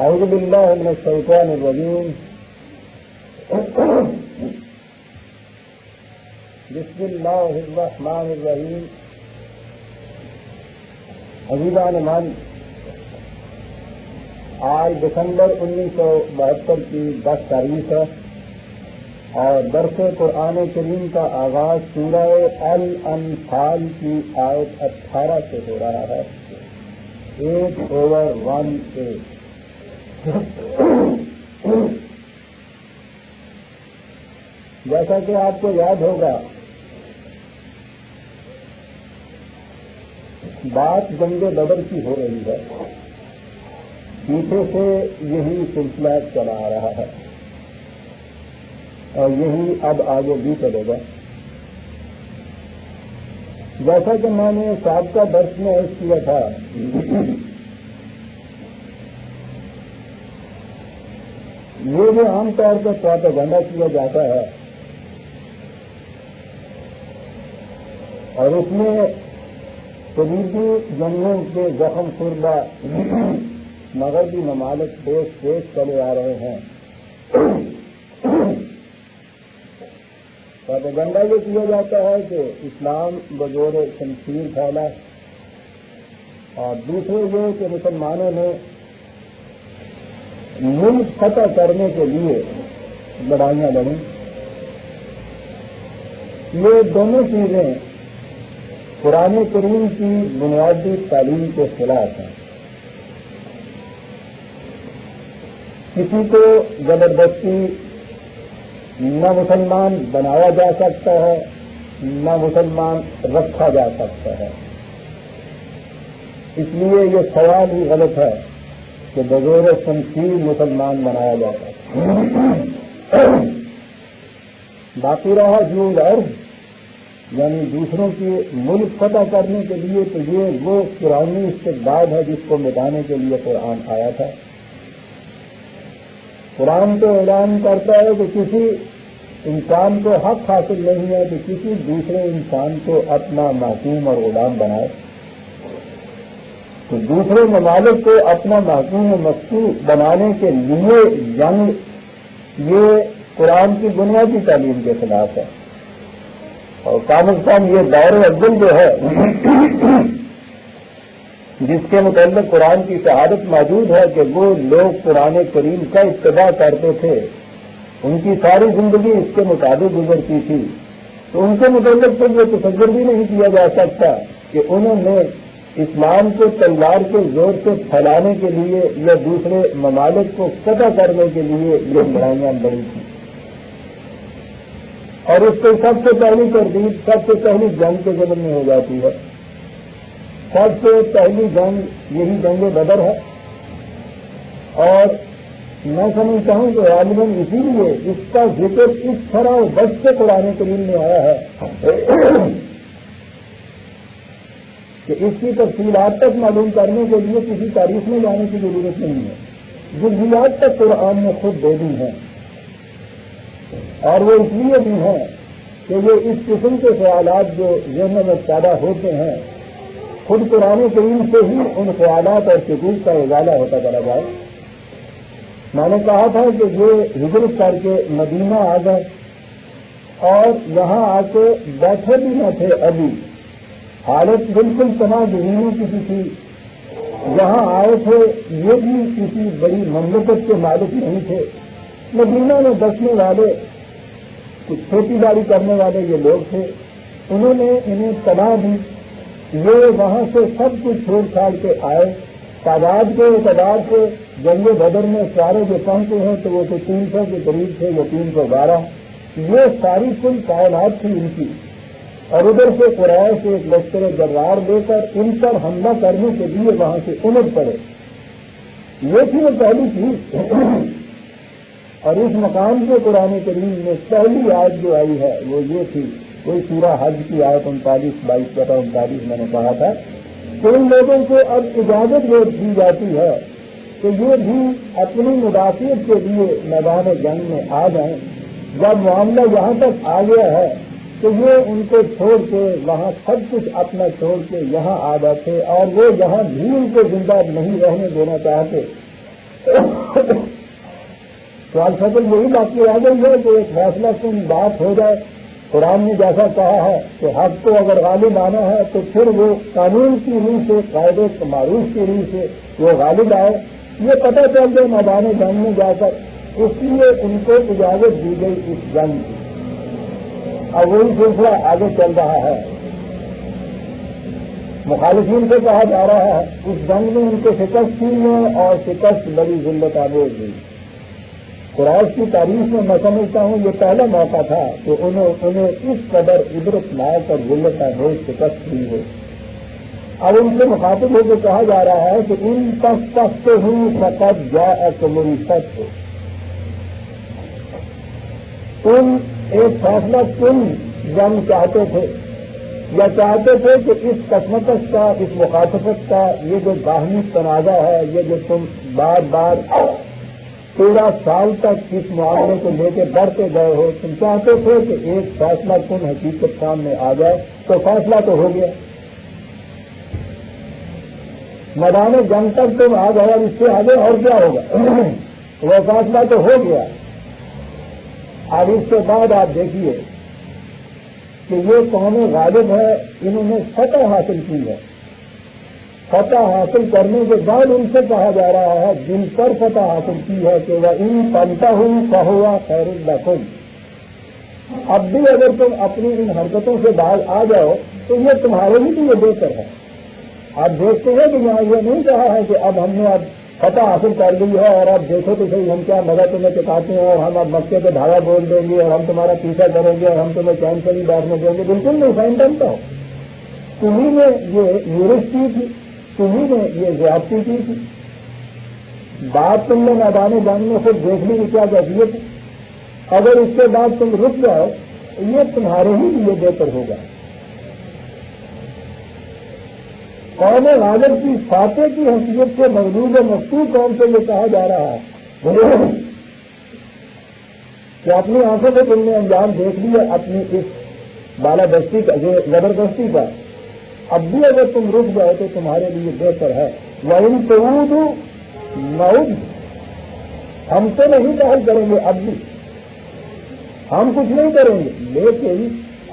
اعوذ باللہ من الشیطان الرجیم بسم اللہ الرحمن الرحیم. عزیزان من، آج دسمبر 1972 کی 10 تاریخ ہے اور درس قرآن کریم کا آغاز سورہ الانفال کی آیت 18 سے ہو رہا ہے. 8/1. جیسا کہ آپ کو یاد ہوگا، بات جنگ بدر کی ہو رہی ہے. پیچھے سے یہی سلسلہ چلا آ رہا ہے اور یہی اب آگے بھی چلے گا. جیسا کہ میں نے سابقہ درس میں عرض کیا تھا، یہ جو عام طور پر پروپیگنڈا کیا جاتا ہے اور اس میں قریبی جنگوں کے زخم خوردہ مغربی ممالک دیش چلے آ رہے ہیں. پروپیگنڈا یہ کیا جاتا ہے کہ اسلام بزور شمشیر پھیلا، اور دوسرے یہ کہ مسلمانوں نے ملک فتح کرنے کے لیے لڑائیاں لڑیں. یہ دونوں چیزیں قرآن کریم کی بنیادی تعلیم کے خلاف ہیں. کسی کو زبردستی نہ مسلمان بنایا جا سکتا ہے، نہ مسلمان رکھا جا سکتا ہے. اس لیے یہ سوال ہی غلط ہے کہ بغیر شمشیر مسلمان بنایا جاتا ہے. باقی رہا جو الارض، یعنی دوسروں کے ملک فتح کرنے کے لیے، تو یہ وہ قرآنی استقبال ہے جس کو مٹانے کے لیے قرآن آیا تھا. قرآن تو اعلان کرتا ہے کہ کسی انسان کو حق حاصل نہیں ہے کہ کسی دوسرے انسان کو اپنا محکوم اور غلام بنائے. تو دوسرے ممالک کو اپنا محکوم و مقصود بنانے کے لیے جنگ، یہ قرآن کی بنیادی تعلیم کے خلاف ہے. اور کم از کم یہ دور اول جو ہے جس کے متعلق قرآن کی شہادت موجود ہے کہ وہ لوگ قرآن کریم کا اتباع کرتے تھے، ان کی ساری زندگی اس کے مطابق گزرتی تھی، تو ان کے متعلق تو یہ تصور بھی نہیں کیا جا سکتا کہ انہوں نے اسلام کو تلوار کے زور سے پھیلانے کے لیے یا دوسرے ممالک کو فتح کرنے کے لیے یہ لڑائیاں لڑی تھیں. اور اس کو سب سے پہلی ترتیب، سب سے پہلی جنگ کے ضمن میں ہو جاتی ہے. سب سے پہلی جنگ یہی جنگ بدر ہے. اور میں سمجھتا ہوں کہ غالباً اسی لیے اس کا ذکر اس طرح بس سے قرآن کریم میں آیا ہے کہ اس کی تفصیلات تک معلوم کرنے کے لیے کسی تاریخ میں جانے کی ضرورت نہیں ہے. جزئیات تک قرآن نے خود دے دی ہیں، اور وہ اس لیے بھی ہیں کہ یہ اس قسم کے خیالات جو ذہن میں پیدا ہوتے ہیں، خود قرآن کریم سے ہی ان خیالات اور شکوک کا ازالہ ہوتا چلا جائے. میں نے کہا تھا کہ یہ ہجرت کر کے مدینہ آ گئے اور یہاں آ کے بیٹھے بھی نہ تھے. ابھی حالت بالکل تناؤ ذہنوں کی تھی. یہاں آئے تھے یہ بھی کسی بڑی مملکت کے مالک نہیں تھے. مدینہ میں بسنے والے کچھ کھیتی باڑی کرنے والے یہ لوگ تھے. انہوں نے انہیں تباہ دی. یہ وہاں سے سب کچھ چھوڑ چھاڑ کے آئے. تعداد کے اعتبار سے جنگ بدر میں سارے جو پہنچے ہیں تو وہ تو 300 کے قریب تھے یا 312. یہ ساری کل کائنات تھی ان کی. اور ادھر سے قریش سے ایک لشکر جرار لے کر ان پر حملہ کرنے کے لیے وہاں سے امڑ پڑے. یہ تھی وہ پہلی چیز. اور اس مقام سے قرآن کریم میں پہلی آیت جو آئی ہے وہ یہ تھی، کوئی سورہ حج کی آیت 39 میں نے کہا تھا کہ ان لوگوں کو اب اجازت دی جاتی ہے کہ یہ بھی اپنی مدافعت کے لیے میدان جنگ میں آ جائیں. جب معاملہ یہاں تک آ گیا ہے تو یہ ان کو چھوڑ کے وہاں سب کچھ اپنا چھوڑ کے یہاں آ جاتے، اور وہ یہاں بھی ان کو زندہ نہیں رہنے دینا چاہتے. سوال فصل یہی باقی رہ گئی ہے کہ ایک فیصلہ کن بات ہو جائے. قرآن نے جیسا کہا ہے کہ حق کو اگر غالب آنا ہے تو پھر وہ قانون کی روح سے، قاعدے معروف کی روح سے وہ غالب آئے. یہ پتہ چل گیا میدان جنگ میں جا کر، اس لیے ان کو اجازت دی گئی اس جنگ کی. اب وہی سلسلہ آگے چل رہا ہے. مخالفین سے کہا جا رہا ہے اس جنگ میں ان کو شکست ہوئی ہے اور شکست بڑی ذلت آمیز ہوئی. قریش کی تاریخ میں میں سمجھتا ہوں یہ پہلا موقع تھا کہ انہیں اس قدر عبرت ناک اور ذلت آمیز شکست ہوئی ہے. اب ان سے مخاطب ہو کے کہا جا رہا ہے کہ ان تک ہوں فقط جاءکم الفتح. تم ایک فیصلہ کن جنگ چاہتے تھے یا چاہتے تھے کہ اس کسمکش کا، اس مخاطبت کا، یہ جو باہمی تنازع ہے، یہ جو تم بار بار 13 سال تک اس معاملے کو لے کے بڑھتے گئے ہو، تم چاہتے تھے کہ ایک فیصلہ کن حقیقت سامنے آ جائے. تو فیصلہ تو ہو گیا، میدان جنگ تک تم آ گئے، اور اس سے آگے اور کیا ہوگا؟ وہ فیصلہ تو ہو گیا. اب اس کے بعد آپ دیکھیے کہ یہ قوم غالب ہے، انہوں نے فتح حاصل کی ہے. فتح حاصل کرنے کے بعد ان سے کہا جا رہا ہے جن پر فتح حاصل کی ہے کہ وہ ان تنتہم فہو خیر لکم. اب بھی اگر تم اپنی ان حرکتوں سے باہر آ جاؤ تو یہ تمہارے ہی لیے بہتر ہے. آپ دیکھتے ہیں کہ یہاں یہ نہیں کہا ہے کہ اب ہم نے اب فتح حاصل کر لی ہے اور اب دیکھو تو صحیح ہم کیا مزہ تمہیں چکاتے ہیں اور ہم اب مکے پہ دھاگا بول دیں گے اور ہم تمہارا پیچھا کریں گے اور ہم تمہیں چین سے نہیں بیٹھنے دیں گے. بالکل نہیں، فائن بنتا ہو. تمہیں نے یہ یورش کی تھی، تمہیں نے یہ زیادتی کی تھی. بات تم نے میدان جنگ میں خود دیکھنے کی کیا کیفیت ہے. اگر اس کے بعد تم رک جاؤ یہ تمہارے ہی لیے بہتر ہوگا. قوم غالب کی فاتح کی حیثیت سے مغلوب و مفتوح قوم سے یہ کہا جا رہا ہے کہ اپنی آنکھوں سے تم نے انجام دیکھ لیا اپنی اس بالادستی کا، یہ زبردستی کا. اب بھی اگر تم رک جاؤ تو تمہارے لیے بہتر ہے. وَإِن تَعُودُوا نَعُدْ، ہم تو نہیں پہل کریں گے، اب بھی ہم کچھ نہیں کریں گے، لیکن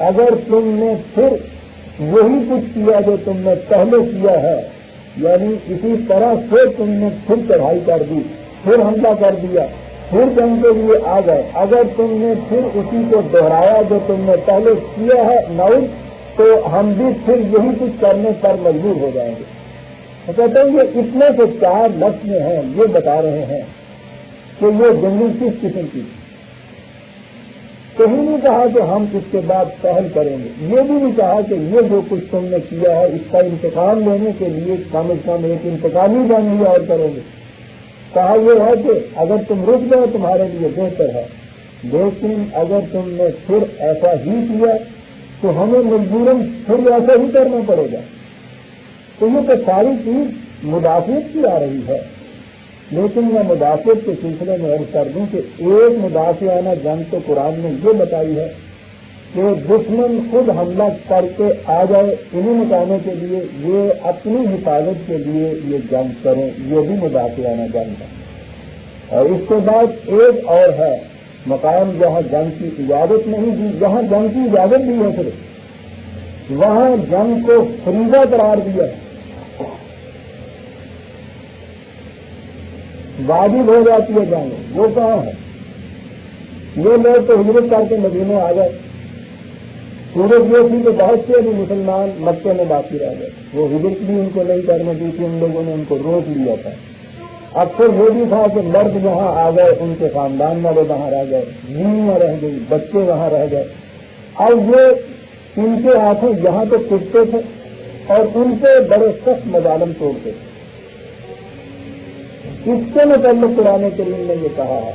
اگر تم نے پھر وہی کچھ کیا جو تم نے پہلے کیا ہے، یعنی اسی طرح سے تم نے پھر چڑھائی کر دی، پھر حملہ کر دیا، پھر جنگ کے لیے آ گئے، اگر تم نے پھر اسی کو دہرایا جو تم نے پہلے کیا ہے نعود، تو ہم بھی پھر یہی کچھ کرنے پر مجبور ہو جائیں گے. تو کہتے ہیں یہ اتنے سے 4 لفظ میں ہیں، یہ بتا رہے ہیں کہ یہ جنگی کس قسم کی. کہیں نہیں کہا کہ ہم اس کے بعد پہل کریں گے، یہ بھی نہیں کہا کہ یہ جو کچھ تم نے کیا ہے اس کا انتقام لینے کے لیے کم از کم ایک انتقامی جنگ اور کرو گے. کہا یہ ہے کہ اگر تم رک جاؤ تمہارے لیے بہتر ہے، لیکن اگر تم نے پھر ایسا ہی کیا تو ہمیں مجبوراً پھر ایسا ہی کرنا پڑے گا. تو یہ تو ساری چیز مدافعت کی آ رہی ہے. لیکن میں مدافعت کے سلسلے میں عرض کر دوں کہ ایک مدافعانہ جنگ تو قرآن نے یہ بتائی ہے کہ دشمن خود حملہ کر کے آ جائے انہیں مٹانے کے لیے، یہ اپنی حفاظت کے لیے یہ جنگ کریں، یہ بھی مدافعانہ جنگ ہے. اور اس کے بعد ایک اور ہے مقام جہاں جنگ کی اجازت نہیں دی، جہاں جنگ کی اجازت دی ہے صرف وہاں جنگ کو فریضہ قرار دیا، واجب ہو جاتی ہے جنگ. وہ کہاں ہے؟ یہ لوگ تو ہجرت کر کے مدینے آ گئے. صورت یہ تھی کہ بہت سے بھی مسلمان مکے میں باقی رہ گئے، وہ ہجرت بھی ان کو نہیں کرنے دی تھی، ان لوگوں نے ان کو روک لیا تھا. اکثر یہ بھی تھا کہ مرد یہاں آ گئے، ان کے خاندان والے وہاں رہ گئے، بیویاں رہ گئی، بچے وہاں رہ گئے. اب یہ ان کے ہاتھوں یہاں تو پٹتے تھے اور ان سے بڑے سخت مظالم توڑتے تھے. اس کے متعلق قرآن کریم نے یہ کہا ہے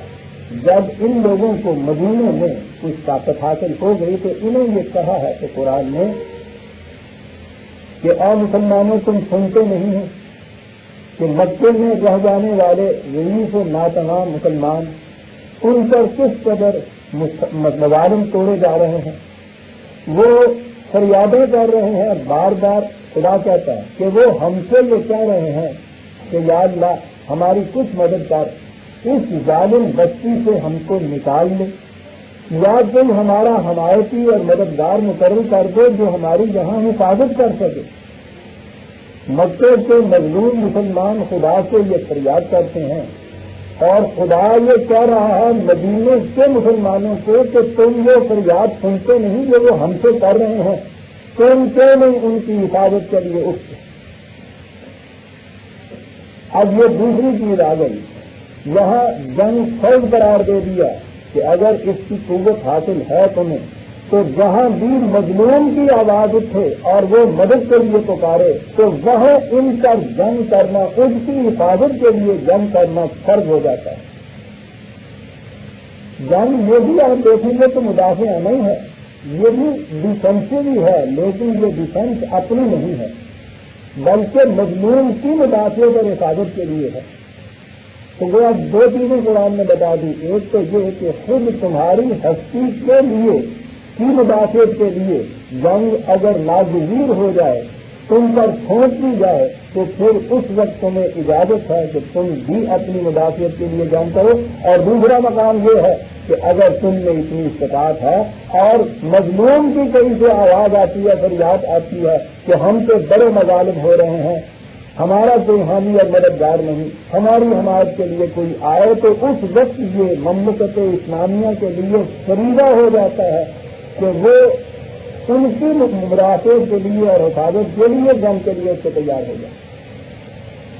جب ان لوگوں کو مدینے میں کچھ طاقت حاصل ہو گئی تو انہیں یہ کہا ہے کہ قرآن نے کہ اے مسلمانوں تم سنتے نہیں ہو کہ مکے میں رہ جانے والے ضعیف و ناتوان مسلمان ان پر کس قدر مظالم توڑے جا رہے ہیں. وہ فریادیں کر رہے ہیں، بار بار خدا کہتا ہے کہ وہ ہم سے یہ کہہ رہے ہیں کہ یا اللہ ہماری کچھ مدد کر اس ظالم بستی سے ہم کو نکال لے، یا کوئی ہمارا حمایتی اور مددگار مقرر کر دے جو ہماری یہاں حفاظت کر سکے۔ مکے کے مظلوم مسلمان خدا سے یہ فریاد کرتے ہیں، اور خدا یہ کہہ رہا ہے مدینے کے مسلمانوں کو کہ تم وہ فریاد سنتے نہیں جو وہ ہم سے کر رہے ہیں، تم کیوں نہیں ان کی حفاظت کے لیے اٹھتے؟ اب یہ دوسری چیز آ گئی، یہاں جنگ فرض قرار دے دیا کہ اگر اس کی قوت حاصل ہے تمہیں تو جہاں بھی مظلوم کی آواز اٹھے اور وہ مدد کے لیے پکارے تو وہاں ان کا جنگ کرنا، ان کی حفاظت کے لیے جنگ کرنا فرض ہو جاتا ہے۔ جنگ یہ بھی آپ دیکھیں گے تو مدافع نہیں ہے، یہ بھی ڈیفینسو ہی ہے، لیکن یہ ڈیفینس اپنی نہیں ہے بلکہ مظلوم کی مدافعت اور حفاظت کے لیے ہے۔ تو وہ اب دو چیزیں قرآن نے بتا دی، ایک تو یہ کہ خود تمہاری ہستی کے لیے کی مدافعت کے لیے جنگ اگر ناگزیر ہو جائے، تم پر پھونک دی جائے تو پھر اس وقت تمہیں اجازت ہے کہ تم بھی اپنی مدافعت کے لیے جنگ کرو۔ اور دوسرا مقام یہ ہے کہ اگر تم میں اتنی استطاعت ہے اور مظلوم کی کہیں سے آواز آتی ہے، فریاد آتی ہے کہ ہم تو بڑے مظالم ہو رہے ہیں، ہمارا کوئی حامی اور مددگار نہیں، ہماری حمایت کے لیے کوئی آئے، تو اس وقت یہ مملکت اسلامیہ کے لیے فریضہ ہو جاتا ہے کہ وہ ان کی مدافعت کے لیے اور حفاظت کے لیے جنگ کے لیے اس سے تیار ہو جائے۔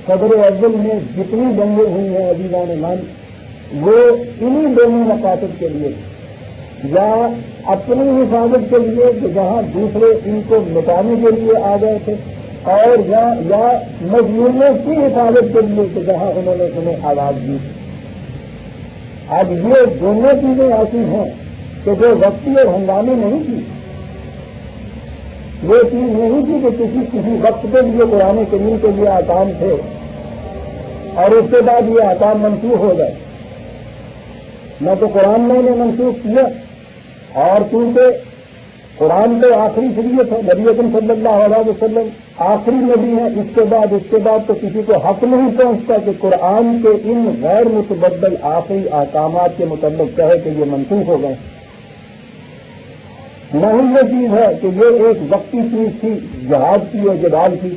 صدر اعظم میں جتنی جنگیں ہوئی ہیں عزیزان من، وہ انہی دونوں مقاصد کے لیے، یا اپنی حفاظت کے لیے کہ جہاں دوسرے ان کو مٹانے کے لیے آ گئے تھے، اور یا مظلوموں کی حفاظت کے لیے کہ جہاں انہوں نے انہیں آواز دی۔ اب یہ دونوں چیزیں ایسی ہیں کہ جو وقتی اور ہنگامی نہیں تھی، یہ چیز نہیں تھی کہ کسی وقت کے لیے قرآن کریم کے لیے احکام تھے اور اس کے بعد یہ احکام منسوخ ہو گئے۔ نہ تو قرآن میں نے منسوخ کیا، اور چونکہ قرآن تو آخری شریعت ہے، نبی اکرم صلی اللہ علیہ وسلم آخری نبی ہیں، اس کے بعد تو کسی کو حق نہیں پہنچتا کہ قرآن کے ان غیر متبدل آخری احکامات کے متعلق کہے کہ یہ منسوخ ہو گئے۔ نہیں یہ چیز ہے کہ یہ ایک وقتی چیز تھی، جہاد کی اور جدال کی،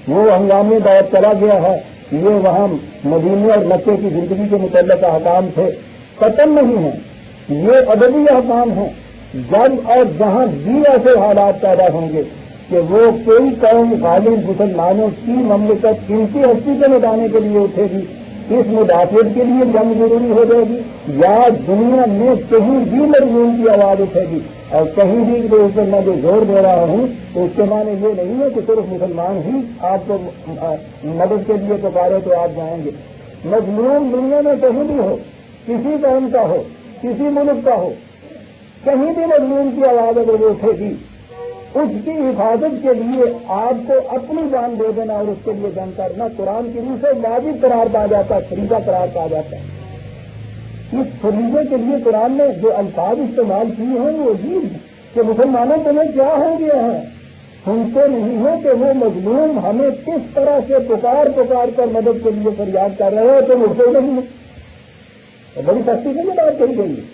وہ ہنگامی دور چلا گیا ہے، یہ وہاں مدینے اور مکے کی زندگی کے متعلق احکام تھے، ختم نہیں ہے، یہ ابدی احکام ہیں۔ جب اور جہاں بھی ایسے حالات پیدا ہوں گے کہ وہ کوئی قوم غالب مسلمانوں کی مملکت ان کی ہستی کو مٹانے کے لیے اٹھے گی، اس مدافعت کے لیے جنگ ضروری ہو جائے گی، یا دنیا میں کہیں بھی مظلوم کی آواز اٹھے گی اور کہیں بھی تو اس پر میں جو زور دے رہا ہوں تو اس کے معنی یہ نہیں ہے کہ صرف مسلمان ہی آپ کو مدد کے لیے پکارے تو آپ جائیں گے۔ مظلوم دنیا میں کہیں بھی ہو، کسی قوم کا ہو، کسی ملک کا ہو، کہیں بھی مظلوم کی آواز اگر وہ اٹھے گی، اس کی حفاظت کے لیے آپ کو اپنی جان دے دینا اور اس کے لیے جنگ کرنا قرآن کی روح سے واجب قرار پا جاتا ہے، فریضہ قرار پا جاتا ہے۔ اس فریضے کے لیے قرآن نے جو الفاظ استعمال کیے ہیں وہ عجیب ہیں کہ مسلمانوں تمہیں کیا ہو گیا ہے، سنتے نہیں ہو کہ وہ مظلوم ہمیں کس طرح سے پکار کر مدد کے لیے فریاد کر رہے ہیں، تم اٹھتے نہیں ہیں۔ بڑی سختی سے یہ بات کہی گئی ہے۔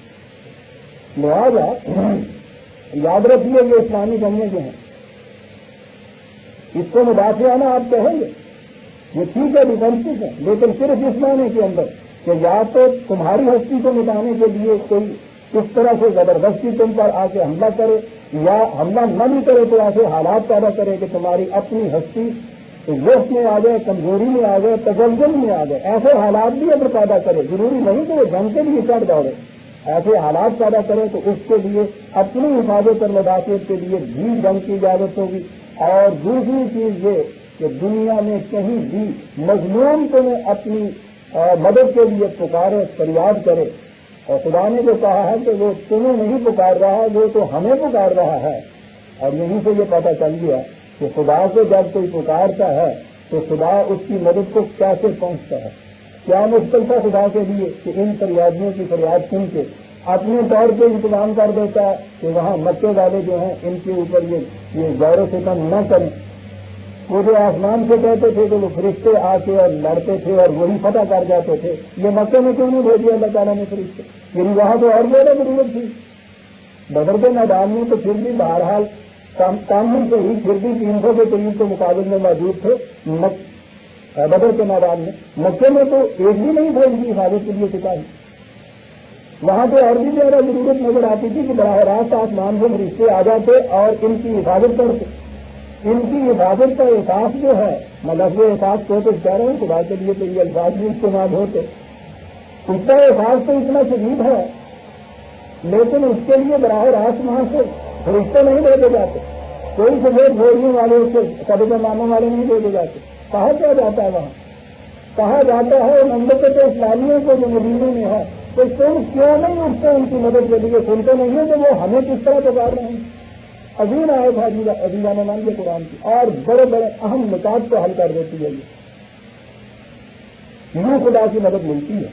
لہٰذا یاد رکھیے یہ اسلامی جنگیں جو ہیں، اس کو مدافعانہ آپ کہیں گے، یہ ٹھیک ہے ڈیفینسو ہے، لیکن صرف اس معنی کے اندر کہ یا تو تمہاری ہستی کو مٹانے کے لیے کوئی اس طرح سے زبردستی تم پر آ کے حملہ کرے، یا حملہ نہ بھی کرے تو ایسے حالات پیدا کرے کہ تمہاری اپنی ہستی وقت میں آ گئے، کمزوری میں آ گئے، تجزل میں آ گئے، ایسے حالات بھی اگر پیدا کرے، ضروری نہیں کہ وہ جنگ کے لیے چڑھ دوڑے، ایسے حالات پیدا کرے تو اس کے لیے اپنی حفاظت اور مدافعت کے لیے بھی جنگ کی اجازت ہوگی۔ اور دوسری چیز یہ کہ دنیا میں کہیں بھی مظلوم تمہیں اپنی مدد کے لیے پکارے، فریاد کرے، اور خدا نے جو کہا ہے کہ وہ تمہیں نہیں پکار رہا، وہ تو ہمیں پکار رہا ہے۔ اور یہیں سے یہ پتہ چل گیا کہ خدا کو جب کوئی پکارتا ہے تو خدا اس کی مدد کو کیسے پہنچتا ہے۔ کیا مشکل تھا خدا کے لیے کہ ان فریادیوں کی فریاد سن کے اپنے طور پہ انتظام کر دیتا ہے کہ وہاں مکے والے جو ہیں ان کے اوپر یہ غور و فکر نہ کریں، وہ جو آسمان سے کہتے تھے کہ وہ فرشتے آ کے اور لڑتے تھے اور وہی فتح کر جاتے تھے، یہ مکے میں کیوں نہیں بھیجے اللہ تعالیٰ نے فرشتے؟ یعنی وہاں تو اور زیادہ ضرورت تھی۔ بدر کے میدان میں تو پھر بھی بہرحال کامن سے ہی پھر بھی 300 کے قریب کے مقابلے میں موجود تھے بدر کے میدان میں۔ مکے میں تو ایک بھی نہیں تھا ان کی حفاظت کے لیے سپاہی۔ وہاں پہ اور بھی زیادہ ضرورت نظر آتی تھی کہ براہ راست آسمان سے فرشتے آ جاتے اور ان کی حفاظت کرتے۔ ان کی حفاظت کا احساس جو ہے، میں لفظ احساس کو تو کہہ رہا ہوں، خدا کے لیے تو یہ الفاظ بھی استعمال ہوتے، اس کا احساس تو اتنا شدید ہے، لیکن اس کے لیے براہ راست وہاں سے فرشتے نہیں بھیجے جاتے، کوئی سفید گھوڑیوں والے اس کے قبض ناموں والے نہیں بھیجے جاتے۔ کہا کیا جاتا ہے وہاں؟ کہا جاتا ہے مملکت اسلامیہ کو جو مدینے میں ہے، تو تم کیوں نہیں اٹھتے ان کی مدد کے لیے؟ سنتے نہیں ہیں کہ وہ ہمیں کس طرح پکار رہے ہیں؟ عظیم آئے تھا عزیزان مان کے قرآن کی، اور بڑے بڑے اہم نکات کو حل کر دیتی ہے۔ یہ خدا کی مدد ملتی ہے،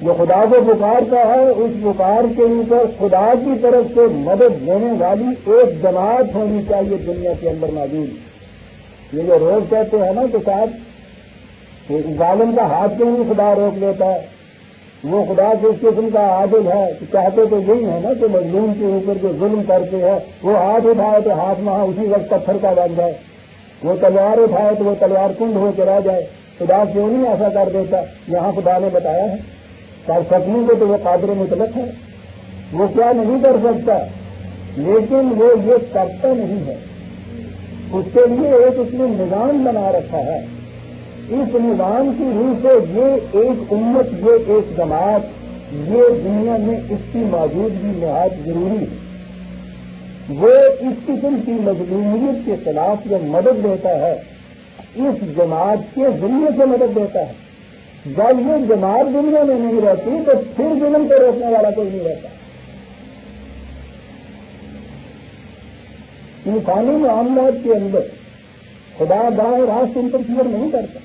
جو خدا کو پکارتا ہے اس پکار کے اوپر خدا کی طرف سے مدد دینے والی ایک جماعت ہونی چاہیے دنیا کے اندر موجود۔ یہ جو روز کہتے ہیں نا کہ صاحب ظالم کا ہاتھ کیوں نہیں خدا روک لیتا ہے، وہ خدا جس قسم کا عادل ہے، چاہتے تو یہی ہے نا کہ مظلوم کے اوپر جو ظلم کرتے ہیں وہ ہاتھ اٹھائے تو ہاتھ وہاں اسی وقت پتھر کا بن جائے، وہ تلوار اٹھائے تو وہ تلوار کنڈ ہو کے رہ جائے۔ خدا کیوں نہیں ایسا کر دیتا؟ یہاں خدا نے بتایا ہے کر سکنے کو تو وہ قادر مطلق ہے، وہ کیا نہیں کر سکتا، لیکن وہ یہ کرتا نہیں ہے، اس کے لیے ایک اس نے نظام بنا رکھا ہے۔ اس نظام کی روح سے یہ ایک امت، یہ ایک جماعت، یہ دنیا میں اس کی موجودگی نہایت ضروری ہے۔ وہ اس قسم کی مظلومیت کے خلاف جو مدد دیتا ہے اس جماعت کے ذریعے سے مدد دیتا ہے۔ جب یہ جماعت دنیا میں نہیں رہتی تو پھر ظلم کو روکنے والا کوئی نہیں رہتا۔ انسانی معاملات کے اندر خدا براہ راست انٹرفیئر نہیں کرتا،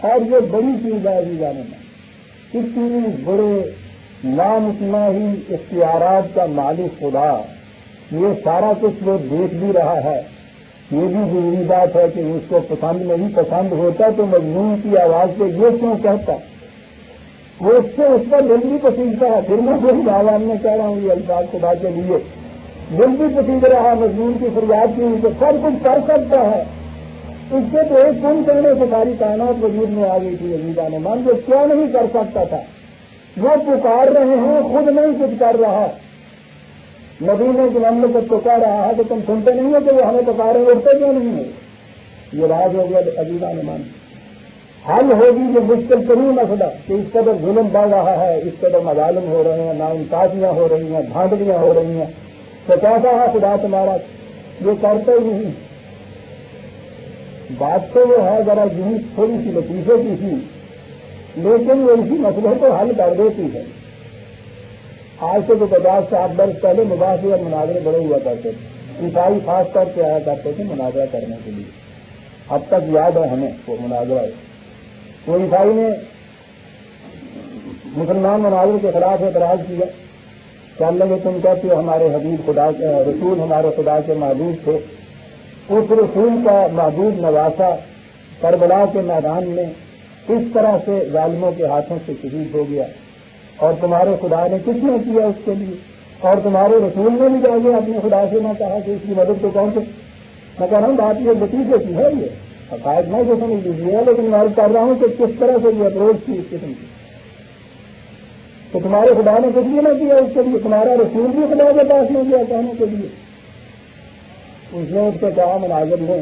اور یہ بڑی چیز ہے عزیزان میں، اتنی بڑے لامتناہی اختیارات کا مالک خدا، یہ سارا کچھ وہ دیکھ بھی رہا ہے۔ یہ بھی ضروری بات ہے کہ اس کو پسند نہیں پسند ہوتا تو مظلوم کی آواز سے یہ کیوں کہتا، وہ اس سے اس کا دل بھی پسندتا ہے۔ پھر میں کوئی عوام میں کہہ رہا ہوں یہ الفاظ خدا کے لیے، دل بھی پسند رہا مظلوم کی فریاد کی، تو سب کچھ کر سکتا ہے۔ اس سے تو ایک کن کرنے سے ساری کائنات وجود میں آ گئی تھی عزیزان مان، جو کیا نہیں کر سکتا تھا وہ پکار رہے ہیں، خود نہیں کچھ کر رہا۔ مدینے کی مملکت کو کہہ رہا ہے کہ تم سنتے نہیں ہو کہ وہ ہمیں پکارے، اٹھتے کیوں نہیں ہو؟ یہ راز ہو گیا عزیزان مان۔ حل ہوگی یہ مشکل ترین مسئلہ کہ اس قدر ظلم بڑھ رہا ہے، اس قدر مظالم ہو رہے ہیں، ناانصافیاں ہو رہی ہیں، دھاندلیاں ہو رہی ہیں، تو کیسا ہے خدا تمہارا؟ یہ کرتے ہی نہیں۔ بات تو وہ ہے ذرا یوں تھوڑی سی لطیفے کی تھی، لیکن وہ اسی مسئلے کو حل کر دیتی ہے۔ آج سے تو 50 سال برس پہلے مباحثے اور مناظرے بڑے ہوا کرتے تھے، عیسائی خاص طور پہ آیا کرتے تھے مناظرہ کرنے کے لیے۔ اب تک یاد ہے ہمیں وہ مناظرہ، وہ عیسائی نے مسلمان مناظر کے خلاف اعتراض کیا، کہنے لگے تم کہتے ہو ہمارے حبیب خدا کے رسول ہمارے خدا کے محبوب تھے، اس رسول کا محبوب نواسا کربلا کے میدان میں اس طرح سے ظالموں کے ہاتھوں سے شہید ہو گیا، اور تمہارے خدا نے کچھ نہ کیا اس کے لیے، اور تمہارے رسول نے بھی جاگے اپنے خدا سے نہ کہا کہ اس کی مدد تو کون سے۔ میں کہہ رہا ہوں بات یہ لطیفے کی ہے، یہ حقائق میں جو سمجھ لیجیے، لیکن میں کر رہا ہوں کہ کس طرح سے یہ اپروچ تھی اس قسم کی، کہ تمہارے خدا نے کچھ بھی نہ کیا اس کے لیے، تمہارا رسول بھی خدا کے پاس نہیں گیا کہنے کے لیے۔ اس نے اس سے کہا مناظر نے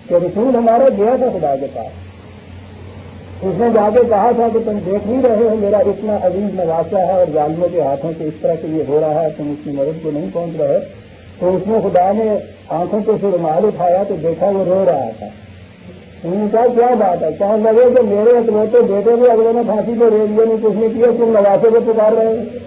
کہ رسول ہمارا گیا تھا خدا کے پاس، اس نے جا کے کہا تھا کہ تم دیکھ نہیں رہے ہو میرا اتنا عزیز نواسا ہے اور ظالموں کے ہاتھوں سے اس طرح سے یہ ہو رہا ہے، تم اس کی مدد کو نہیں پہنچ رہے۔ تو اس نے خدا نے آنکھوں سے پھر رومال اٹھایا تو دیکھا وہ رو رہا تھا۔ انہوں نے کہا کیا بات ہے؟ کہنے لگے کہ میرے اکلوتے بیٹے بھی اگلے نے پھانسی کو ریل دیا نہیں، کچھ نہیں کیا، تم نواسے کو پکار رہے ہو۔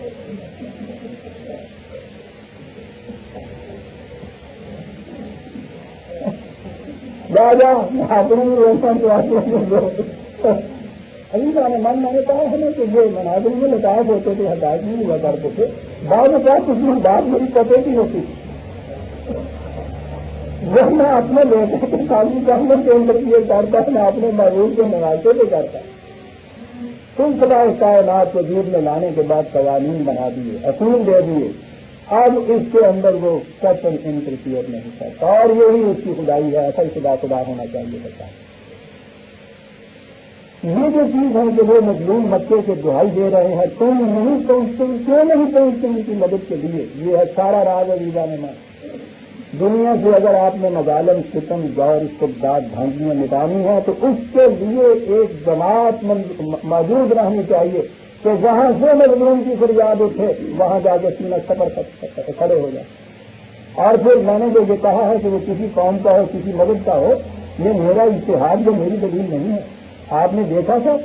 ابھی من میں نے کہا ہے نا کہ یہ مناظر میں لطائف ہوتے تھے، حقائق نہیں ہوا کرتے تھے، بعض اوقات کچھ میں بات میری پتے کی ہوتی، جب میں اپنے بیٹے کے سامنے گورنمنٹ کے انٹرفیئر کرتا ہے، میں اپنے محبوب کے نوازے پہ کرتا سلسلہ کائنات کو جیب میں لانے کے بعد قوانین بنا دیے، اصول دے دیے، اب اس کے اندر وہ قطعاً انٹرفیئر نہیں کرتا، اور یہی اس کی خدائی ہے۔ اصل خدا ہونا چاہیے بتا۔ یہ جو چیز ہے کہ وہ مظلوم مکے کے دہائی دے رہے ہیں، تم نہیں پہنچتے، کیوں نہیں پہنچتے ان کی مدد کے لیے؟ یہ ہے سارا راز عزیزہ نما۔ دنیا سے اگر آپ نے مظالم، ستم، غور، استبداد، دھاندلیاں مٹانی ہیں تو اس کے لیے ایک جماعت موجود رہنی چاہیے کہ جہاں سے مظلوم کی فریاد اٹھے وہاں جا کے سینہ سفر کھڑے ہو جائے۔ اور پھر میں نے جو یہ کہا ہے کہ وہ کسی قوم کا ہو، کسی مدد کا ہو، یہ میرا اجتہاد، جو میری دلیل نہیں ہے۔ آپ نے دیکھا تھا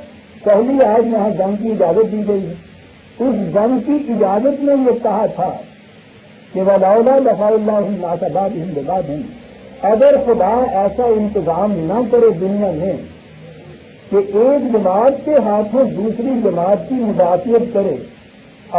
پہلی آج یہاں جنگ کی اجازت دی گئی ہے، اس جنگ کی اجازت میں یہ کہا تھا کہ وَلَوْلَا دَفَعَ اللَّهُ النَّاسَ بَعْضَهُم بِبَعْضٍ، اگر خدا ایسا انتظام نہ کرے دنیا میں کہ ایک جماعت کے ہاتھوں دوسری جماعت کی مدافعت کرے،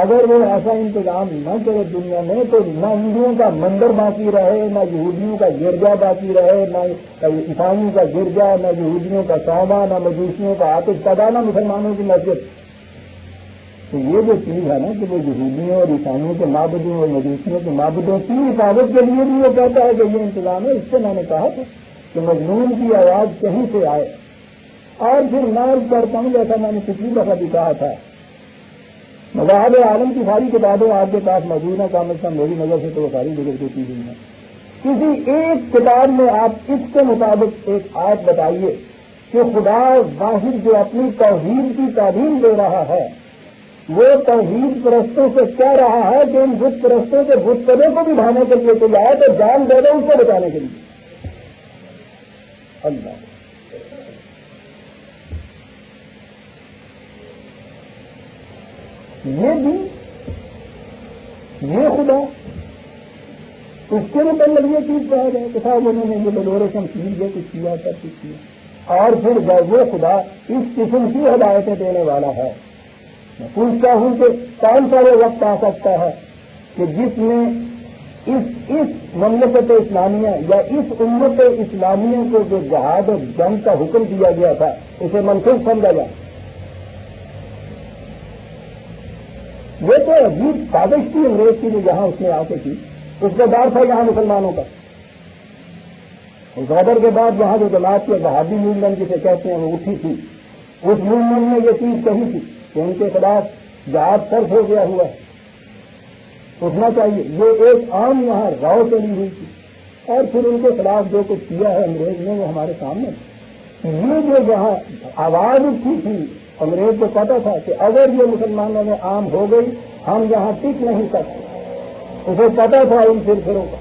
اگر وہ ایسا انتظام نہ کرے دنیا میں تو نہ ہندوؤں کا مندر باقی رہے، نہ یہودیوں کا گرجا باقی رہے، نہ عیسائیوں کا گرجا، نہ یہودیوں کا صومعہ، نہ مجوسیوں کا آتش زدہ، نہ مسلمانوں کی مسجد۔ تو یہ جو چیز ہے نا کہ وہ یہودیوں اور عیسائیوں کے معبدوں اور مجوسیوں کے معبدوں کی حفاظت کے لیے بھی وہ کہتا ہے کہ یہ انتظام ہے۔ اس سے میں نے کہا تھا کہ مظلوم کی آواز کہیں سے آئے، اور پھر میں کرتا ہوں جیسا میں نے پچھلی دفعہ بھی کہا تھا، مذاہب عالم کی ساری کتابیں آپ کے پاس موجود ہیں، کام از کم میری نظر سے تو وہ ساری جگہ کی ہوئی ہیں۔ کسی ایک کتاب میں آپ اس کے مطابق ایک آیت بتائیے کہ خدا واحد جو اپنی توحید کی تعلیم دے رہا ہے وہ توحید پرستوں سے کہہ رہا ہے کہ ان بت پرستوں کے بت پدے کو بھی ڈھانے کے لیے کوئی آئے تو جان دے دو اس کو بچانے کے لیے۔ اللہ یہ بھی یہ خدا اس کے مطلب یہ چیز کہا جائے کہ صاحب انہوں نے یہ بلورے شمشیر یہ کچھ کیا، سب کچھ کیا، اور پھر وہ خدا اس قسم کی ہدایتیں دینے والا ہے۔ میں پوچھتا ہوں کہ کون سا وہ وقت آ سکتا ہے کہ جس میں اس مملکت اسلامیہ یا اس امت اسلامیہ کو جو جہاد اور جنگ کا حکم دیا گیا تھا اسے منسوخ سمجھا جائے؟ یہ تو عجیب سازش تھی انگریز کی جو یہاں اس نے آ کے کی، اس کا ڈر تھا یہاں مسلمانوں کا۔ غدر کے بعد یہاں جو جماعت کے وہابی موومنٹ جسے کہتے ہیں وہ اٹھی تھی، اس موومنٹ میں یہ چیز کہی تھی کہ ان کے خلاف جہاد فرض ہو گیا ہوا ہے، اٹھنا چاہیے۔ یہ ایک عام یہاں راؤ چلی ہوئی تھی، اور پھر ان کے خلاف جو کچھ کیا ہے انگریز نے وہ ہمارے سامنے۔ یہ جو یہاں آواز اٹھی تھی، انگریز کو پتا تھا کہ اگر یہ مسلمانوں میں عام ہو گئی ہم یہاں ٹک نہیں سکتے۔ اسے پتا تھا ان سلسلوں کا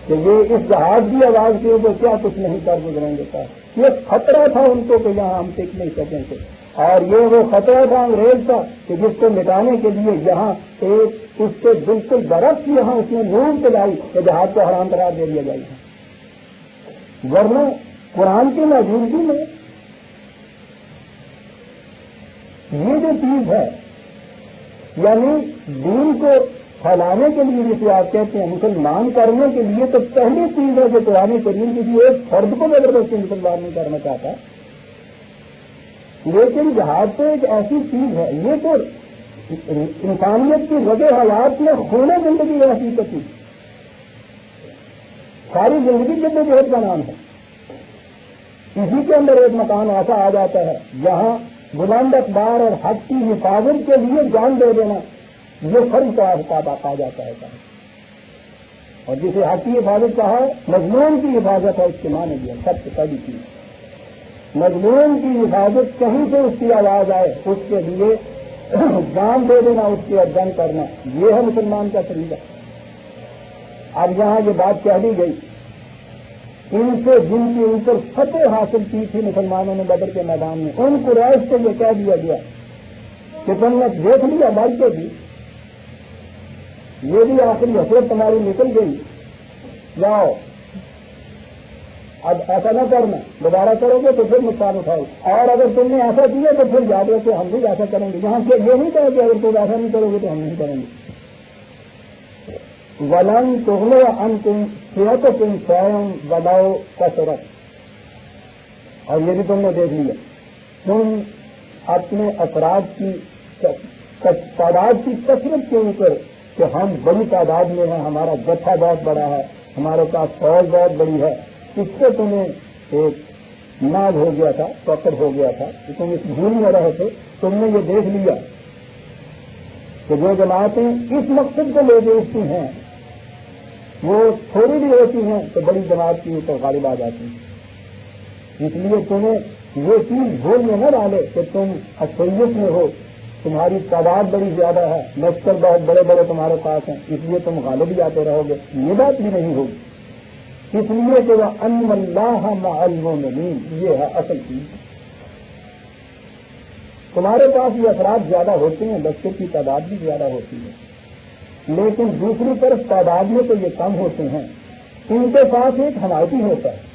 کہ یہ اس جہاز کی آواز کی تو کیا کچھ نہیں کر گزریں گے، یہ خطرہ تھا ان کو کہ یہاں ہم ٹک نہیں سکیں گے، اور یہ وہ خطرہ تھا انگریز کا کہ جس کو مٹانے کے لیے یہاں ایک اس کے بالکل برعکس یہاں اس نے نور چلائی کہ جہاز کو حرام قرار دے دیا جائے۔ ورنہ قرآن کی موجودگی میں یہ جو چیز ہے، یعنی دین کو پھیلانے کے لیے جسے آپ کہتے ہیں مسلمان کرنے کے لیے، تو پہلی چیز ہے جو قرآن کریم کسی ایک فرد کو زبردستی مسلمان نہیں کرنا چاہتا، لیکن جہاد تو ایک ایسی چیز ہے، یہ تو انسانیت کی وجہ حیات میں خون زندگی ایسی کتی، ساری زندگی جدوجہد کا نام ہے۔ اسی کے اندر ایک مکان ایسا آ جاتا ہے جہاں بلند اقدار اور حق کی حفاظت کے لیے جان دے دینا یہ فرض کا حساب آ جاتا ہے، اور جسے حق کی حفاظت کہا ہے مظلوم کی حفاظت ہے، اس کے معنی بھی سب سے پہلی چیز مظلوم کی حفاظت، کہیں سے اس کی آواز آئے اس کے لیے جان دے دینا، اس کی جنگ کرنا، یہ ہے مسلمان کا طریقہ۔ اب یہاں یہ بات کہہ دی گئی، ان سے جن کے اوپر فتح حاصل کی تھی مسلمانوں نے بدر کے میدان میں، ان قریش سے یہ کہہ دیا گیا کہ تم نے دیکھ لیا بلکہ بھی یہ بھی آخری حسرت تمہاری نکل گئی، جاؤ اب ایسا نہ کرنا، دوبارہ کرو گے تو پھر نقصان اٹھاؤ، اور اگر تم نے ایسا کیا تو پھر یاد رکھو ہم بھی ایسا کریں گے۔ یہاں سے یہ نہیں کہا کہ اگر تم ایسا نہیں کرو گے تو ہم نہیں کریں گے۔ وَلَن تُغْنِيَ عَنْكُمْ صحت انسان ولاؤ کثرت، اور یہ بھی تم نے دیکھ لیا، تم اپنے افراد کی تعداد کی کثرت کے اوپر کہ ہم بڑی تعداد میں ہیں، ہمارا جتھا بہت بڑا ہے، ہمارے پاس فوج بہت بڑی ہے، اس سے تمہیں ایک ناز ہو گیا تھا، فخر ہو گیا تھا کہ تم اس بھول میں رہے تھے۔ تم نے یہ دیکھ لیا کہ جو جماعتیں اس مقصد کو لے کے اٹھتی ہیں وہ تھوڑی بھی ہوتی ہیں تو بڑی جماعت کی اوپر غالب آ جاتی ہیں۔ اس لیے تمہیں یہ چیز بھول میں نہ ڈالے کہ تم اکثریت میں ہو، تمہاری تعداد بڑی زیادہ ہے، لشکر بہت بڑے بڑے تمہارے پاس ہیں، اس لیے تم غالب ہی آتے رہو گے، یہ بات بھی نہیں ہوگی، اس لیے کہ وہ ان اللہ مع المؤمنین، یہ ہے اصل چیز۔ تمہارے پاس یہ افراد زیادہ ہوتے ہیں، لشکر کی تعداد بھی زیادہ ہوتی ہے، لیکن دوسری طرف تعداد میں تو یہ کم ہوتے ہیں، ان کے پاس ایک حمایتی ہوتا ہے۔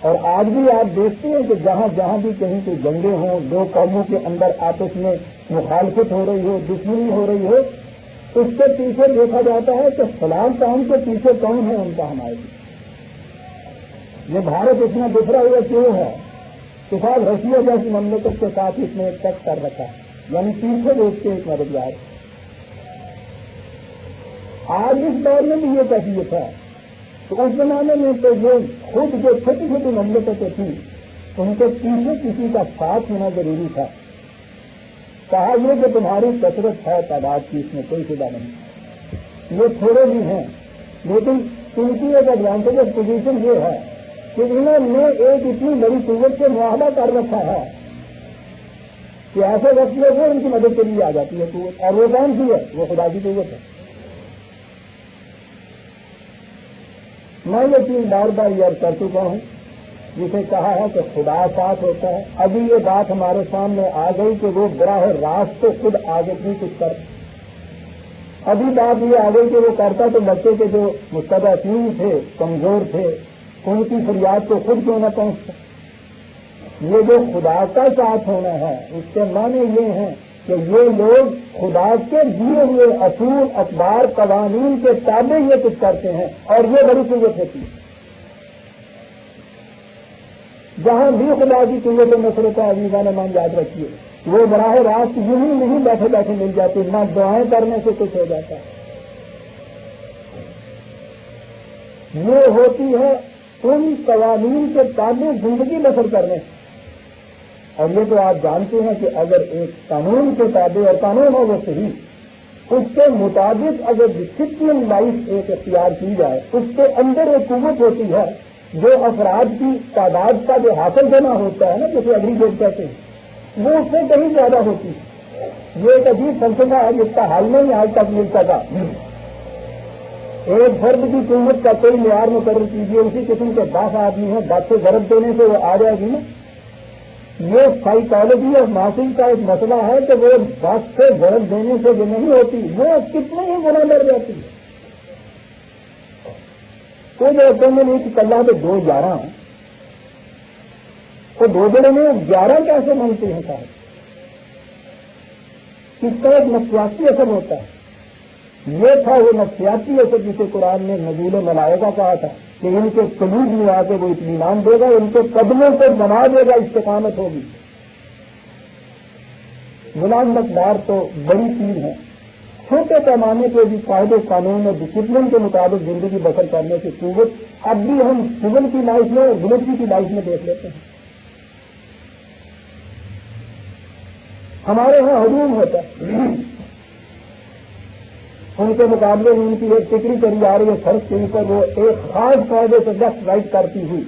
اور آج بھی آپ دیکھتے ہیں کہ جہاں جہاں بھی کہیں کوئی جنگیں ہوں، دو قوموں کے اندر آپس میں مخالفت ہو رہی ہو، دشمنی ہو رہی ہو، اس کے پیچھے دیکھا جاتا ہے کہ فلاں قوم کے پیچھے کون ہے ان کا حمایتی۔ یہ بھارت اتنا بکھرا ہوا کیوں ہے کہ صاحب رشیا جیسی مملکت کے ساتھ اس نے ٹیکس کر رکھا ہے، یعنی پیچھے دیکھ کے ایک مددگار۔ آج اس دور میں بھی یہ کیفیت ہے، تو اس زمانے میں تو یہ خود جو چھوٹی چھوٹی مملکتیں تھیں ان کے پیچھے کسی کا ساتھ ہونا ضروری تھا۔ کہا یہ کہ تمہاری کثرت ہے تعداد کی، اس میں کوئی شبہ نہیں، یہ تھوڑے بھی ہیں، لیکن ان کی ایک ایڈوانٹیج پوزیشن یہ ہے کہ انہوں نے ایک اتنی بڑی قوت سے معاہدہ کر رکھا ہے کہ ایسے وقت میں وہ ان کی مدد کے لیے آ جاتی ہے قوت، اور وہ کون سی ہے؟ وہ خدا کی قوت ہے۔ میں یہ چیز بار بار یاد کر چکا ہوں، جسے کہا ہے کہ خدا ساتھ ہوتا ہے۔ ابھی یہ بات ہمارے سامنے آ گئی کہ وہ براہ راست تو خود آگے نہیں کچھ کرتا۔ ابھی بات یہ آ گئی کہ وہ کرتا تو بچے کے جو مستضعفین تھے، کمزور تھے، ان کی فریاد کو خود کیوں نہ پہنچتا۔ یہ جو خدا کا ساتھ ہونا ہے اس کے معنی یہ ہیں کہ یہ لوگ خدا کے دیے ہوئے اصول، اقدار، قوانین کے تابع یہ کچھ کرتے ہیں، اور یہ بڑی قوت ہوتی ہے۔ جہاں بھی خدا کی قوت نصرت کا عزیزان مان یاد رکھیے، وہ براہ راست یوں ہی نہیں بیٹھے بیٹھے مل جاتی، نہ دعائیں کرنے سے کچھ ہو جاتا ہے، یہ ہوتی ہے ان قوانین کے تابع زندگی بسر کرنے سے۔ اور یہ تو آپ جانتے ہیں کہ اگر ایک قانون کے تابع، اور قانون ہو وہ صحیح، اس کے مطابق اگر ڈسپلن لائف ایک اختیار کی جائے، اس کے اندر ایک قوت ہوتی ہے جو افراد کی تعداد کا جو حاصل ہونا ہوتا ہے نا، جسے ایگریگیٹ کہتے ہیں، وہ اس سے کہیں زیادہ ہوتی ہے۔ یہ ایک عجیب فلسفہ ہے جس کا حل نہیں آج تک مل سکا۔ ایک فرد کی قوت کا کوئی معیار مقرر کیجیے، اسی قسم کے 10 آدمی ہیں، 10 سے ضرب دینے سے وہ آ جائے گی نا۔ یہ سائیکالوجی اور ماسنگ کا ایک مسئلہ ہے کہ وہ 10 سے ضرب دینے سے جو نہیں ہوتی، وہ کتنے ہی گنا بڑھ جاتی ہے۔ تو جو نہیں کہ کل تو 2 11 تو 2 جڑے میں 11 کیسے بنتے ہیں صاحب؟ اس کا ایک نفسیاتی اثر ہوتا ہے۔ یہ تھا وہ نفسیاتی اثر جسے قرآن نے نزول ملائکہ کہا تھا کہ ان کے قلوب میں آ کے وہ اطمینان دے گا، ان کے قدموں کو بنا دے گا، استقامت ہوگی۔ غلام مقدار تو بڑی چیز ہے، چھوٹے پیمانے پہ بھی قاعدے قانون اور ڈسپلن کے مطابق زندگی بسر کرنے کی قوت اب بھی ہم سول کی لائف میں اور ملٹری کی لائف میں دیکھ لیتے ہیں۔ ہمارے یہاں ہجوم ہوتا ہے، ان کے مقابلے میں ان کی ایک ٹکری کری آ رہی ہے فرش کے اوپر، وہ ایک خاص قاعدے سے لیفٹ رائٹ کرتی ہوئی،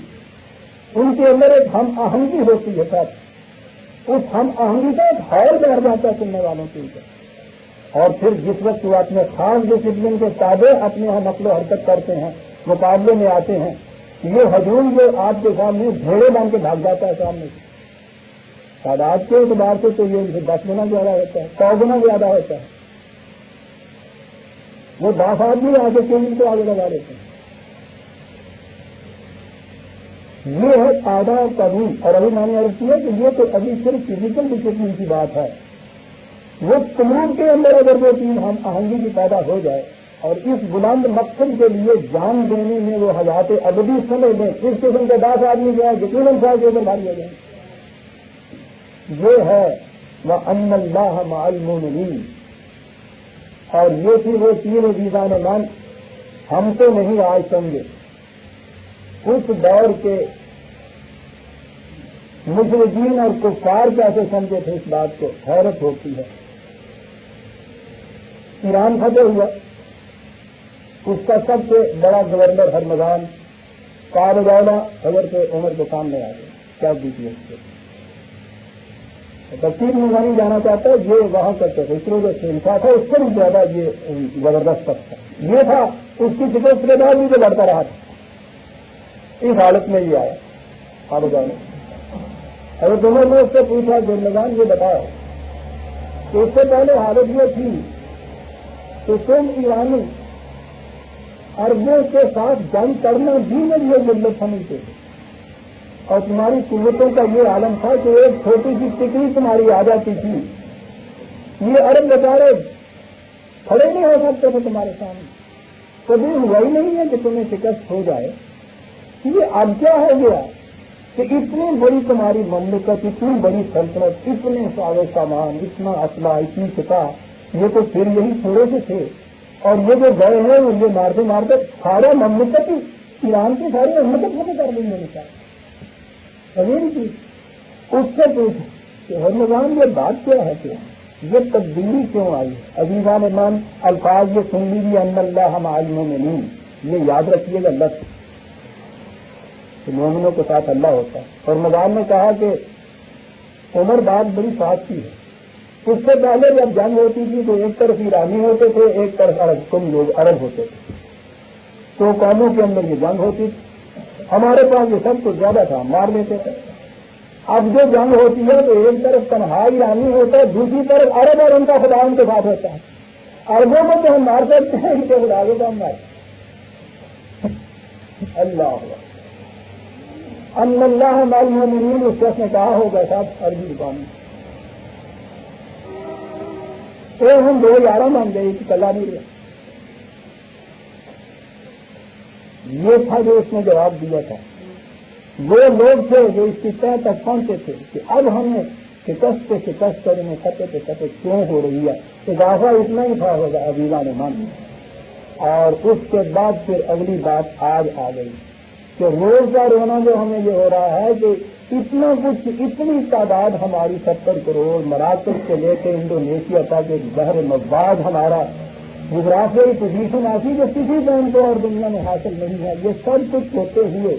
ان کے اندر ایک ہم آہنگی ہوتی ہے ساتھ، اس ہم آہنگی کا ایک حال بیٹھ جاتا ہے سننے والوں کے اوپر، اور پھر جس وقت وہ اپنے خاص ڈسپلن کے تابع اپنے یہاں نقل و حرکت کرتے ہیں، مقابلے میں آتے ہیں، یہ ہجوم جو آپ کے سامنے بھیڑے بن کے بھاگ جاتا ہے سامنے سے، تعداد کے اعتبار سے تو یہ 10 گنا زیادہ ہوتا ہے، 100 گنا زیادہ ہوتا ہے۔ وہ 10 آدمی آگے کیونکہ کو آگے لگا دیتے ہیں۔ یہ ہے قاعدہ اور قانون، اور ابھی میں نے عرض کیا کہ یہ تو ابھی صرف فزیکل ڈسپلن کی بات ہے۔ وہ قانون کے اندر اگر وہ چیز ہم آہنگی کی پیدا ہو جائے اور اس بلند مقصد کے لیے جان دینے میں وہ حیات ابدی سمجھ لیں. اس قسم کے 10 آدمی جو ہے یقیناً صاحب کے اوپر بھاری ہو جائیں. یہ ہے وَأَنَّ اللَّهَ مَعَ الْمُؤْمِنِينَ. اور یہ تھی وہ 3 عزیزان مان ہم تو نہیں آج سمجھے، اس دور کے مشرکین اور کفار کیسے سمجھے تھے اس بات کو. حیرت ہوتی ہے. ایران فتح ہوا، اس کا سب سے بڑا گورنر ہرمزان کابلہ حضرت عمر کے سامنے آ گیا. کیا دیجیے اس کو تفصیل میں نہیں جانا چاہتا. یہ وہاں کا تفصیلوں کا سلسلہ تھا، اس سے بھی زیادہ یہ زبردست تھا. یہ تھا اس کی شکست کے بعد بھی جو لڑتا رہا تھا. اس حالت میں یہ آیا کابلہ نے. حضرت عمر نے اس سے پوچھا گورنران یہ بتاؤ کہ اس سے پہلے حالت یہ تھی کہ تم ایرانی عربوں کے ساتھ جنگ کرنا بھی میری یہ ضرورت سمجھتے تھے، اور تمہاری قوتوں کا یہ عالم تھا کہ ایک چھوٹی سی ٹکڑی تمہاری آ جاتی تھی. یہ عرب بیچارے کھڑے نہیں ہو سکتے تھے تمہارے سامنے. کبھی ہوا ہی نہیں ہے کہ تمہیں شکست ہو جائے. یہ اب کیا ہو گیا کہ اتنی بڑی تمہاری مملکت، اتنی بڑی سلطنت، اتنے سارے سامان، اتنا اسلحہ، اتنی سپاہ، یہ تو پھر یہی تھوڑے سے تھے. اور یہ جو گئے ہیں یہ مارتے مارتے سارا مملکت ایران کی ساری مملکت فتح کر دیں گے. کی اس سے پوچھ کہ ہرمزان یہ بات کیا ہے کہ یہ تبدیلی کیوں آئی؟ عزیزان ایمان الفاظ یہ سن لیجیے ان اللہ مع المؤمنین. یہ یاد رکھیے گا لفظ کہ مومنوں کے ساتھ اللہ ہوتا ہے. ہرمزان نے کہا کہ عمر بات بڑی صاف کی ہے. اس سے پہلے جب جنگ ہوتی تھی تو ایک طرف ایرانی ہوتے تھے، ایک طرف عرب، تم لوگ عرب ہوتے تھے. تو قوموں کے اندر یہ جنگ ہوتی تھی. ہمارے پاس یہ سب کچھ زیادہ تھا، مار لیتے تھے. اب جو جنگ ہوتی ہے تو ایک طرف تنہا ایرانی ہوتا ہے، دوسری طرف عرب اور ان کا خدا ان کے ساتھ ہوتا ہے. عربوں کو تو ہم مار سکتے ہیں، ان کے خدا کو تو ہم مار. اللہ ان اللہ مع المؤمنین. اس شخص نے کہا ہوگا صاحب عربی زبان میں ہم 2 11 مان گئے کہ کلا نہیں رہے. یہ تھا جو اس نے جواب دیا تھا. وہ لوگ تھے جو اس کی تہ تک پہنچے تھے کہ اب ہم نے شکست پہ شکست کرنے فتح پہ فتح کیوں ہو رہی ہے. اضافہ اتنا ہی تھا ہوگا عزیزان مان. اور اس کے بعد پھر اگلی بات آج آ گئی کہ روز کا رونا جو ہمیں یہ ہو رہا ہے کہ اتنا کچھ، اتنی تعداد ہماری 70 کروڑ، مراکز سے لے کے انڈونیشیا تک ایک بحر مباد ہمارا جغرافیائی پوزیشن ایسی جو کسی قوم کو اور دنیا میں حاصل نہیں ہے. یہ سب کچھ ہوتے ہوئے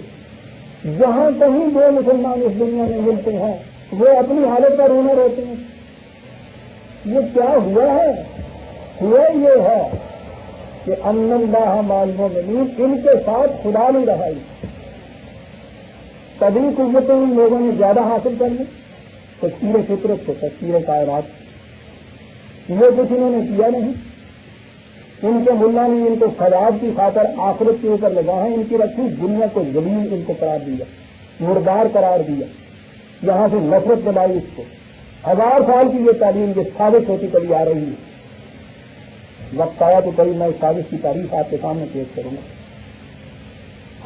جہاں کہیں 2 مسلمان اس دنیا میں ملتے ہیں وہ اپنی حالت کا رونا روتے ہیں. یہ کیا ہوا ہے؟ ہوا یہ ہے کہ ان اللہ مع المؤمنین، ان کے ساتھ خدا نہیں رہا. تبھی قوتیں ان لوگوں نے زیادہ حاصل کر لی. تفسیر فطرت سے تفسیر کائنات یہ کچھ انہوں نے کیا نہیں. ان کے ملا نے ان کو خراب کی خاطر آخرت کے اوپر لگا ہے، ان کی رکھی دنیا کو ذلیل ان کو قرار دیا، مردار قرار دیا، یہاں سے نفرت بنائی. اس کو 1000 سال کی یہ تعلیم یہ سازش ہوتی چلی آ رہی ہے. وقت آیا تو کبھی میں اس سازش کی تاریخ آپ کے سامنے پیش کروں گا.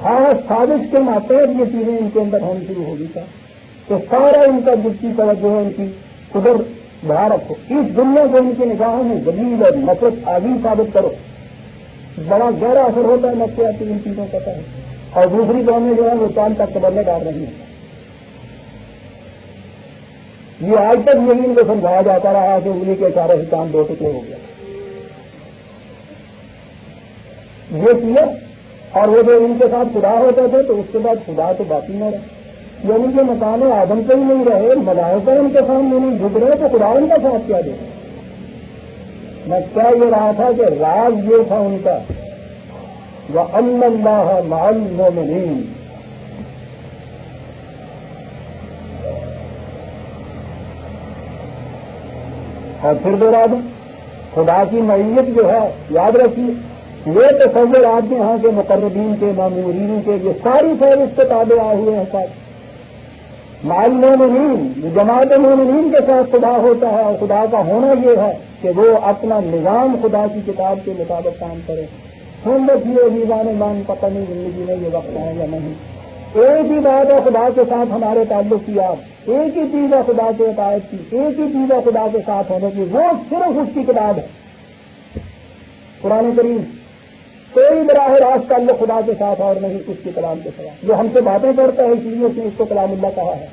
خاص سازش کے ماتحت یہ چیزیں ان کے اندر ہونی شروع ہوگی تھا تو سارا ان کا جس کی توجہ ہے ان کی قدر بڑھا رکھو. اس دنیا کو ان کی نگاہوں میں ذلیل اور نفرت عظیم ثابت کرو. بڑا گہرا اثر ہوتا ہے نفسیاتی ان چیزوں کا ہے. اور دوسری قومیں جو ہے وہ چاند تک قبلے ڈال رہی ہیں. یہ آج تک یہی ان کو سمجھایا جاتا رہا کہ انہیں کے اشارے سے چاند 2 ٹکڑے ہو گیا. یہ کیا اور وہ جو ان کے ساتھ خدا ہوتا تھے تو اس کے بعد خدا تو باقی نہ رہے. یعنی کہ مکان آدم سے ہی نہیں رہے، ملائکہ ان کے سامنے نہیں جھک رہے تو خدا ان کا ساتھ کیا دے. میں کہہ یہ رہا تھا کہ راز یہ تھا ان کا وَأَنَّ اللَّهَ مَعَ الْمُؤْمِنِينَ. اور پھر دوہرا دیں خدا کی معیت جو ہے یاد رکھیے. یہ تصور آپ کے یہاں کے مقربین کے، مامورین کے، یہ ساری فہرست کے تابع آئے ہوئے ہیں. ساتھ مع المؤمنین، جماعت مومنین کے ساتھ خدا ہوتا ہے. اور خدا کا ہونا یہ ہے کہ وہ اپنا نظام خدا کی کتاب کے مطابق کام کرے. ہم رکھیے عزیزان مان پتہ نہیں زندگی میں یہ وقت ہے یا نہیں. ایک ہی بات ہے خدا کے ساتھ ہمارے تعلق کی، آپ ایک ہی چیز ہے خدا کے اطاعت کی، ایک ہی چیز ہے خدا کے ساتھ ہونے کی، وہ صرف اس کی کتاب ہے قرآن کریم. کوئی براہ راست تعلق خدا کے ساتھ اور نہیں اس کے کلام کے ساتھ. جو ہم سے باتیں کرتا ہے اس لیے اس نے اس کو کلام اللہ کہا ہے،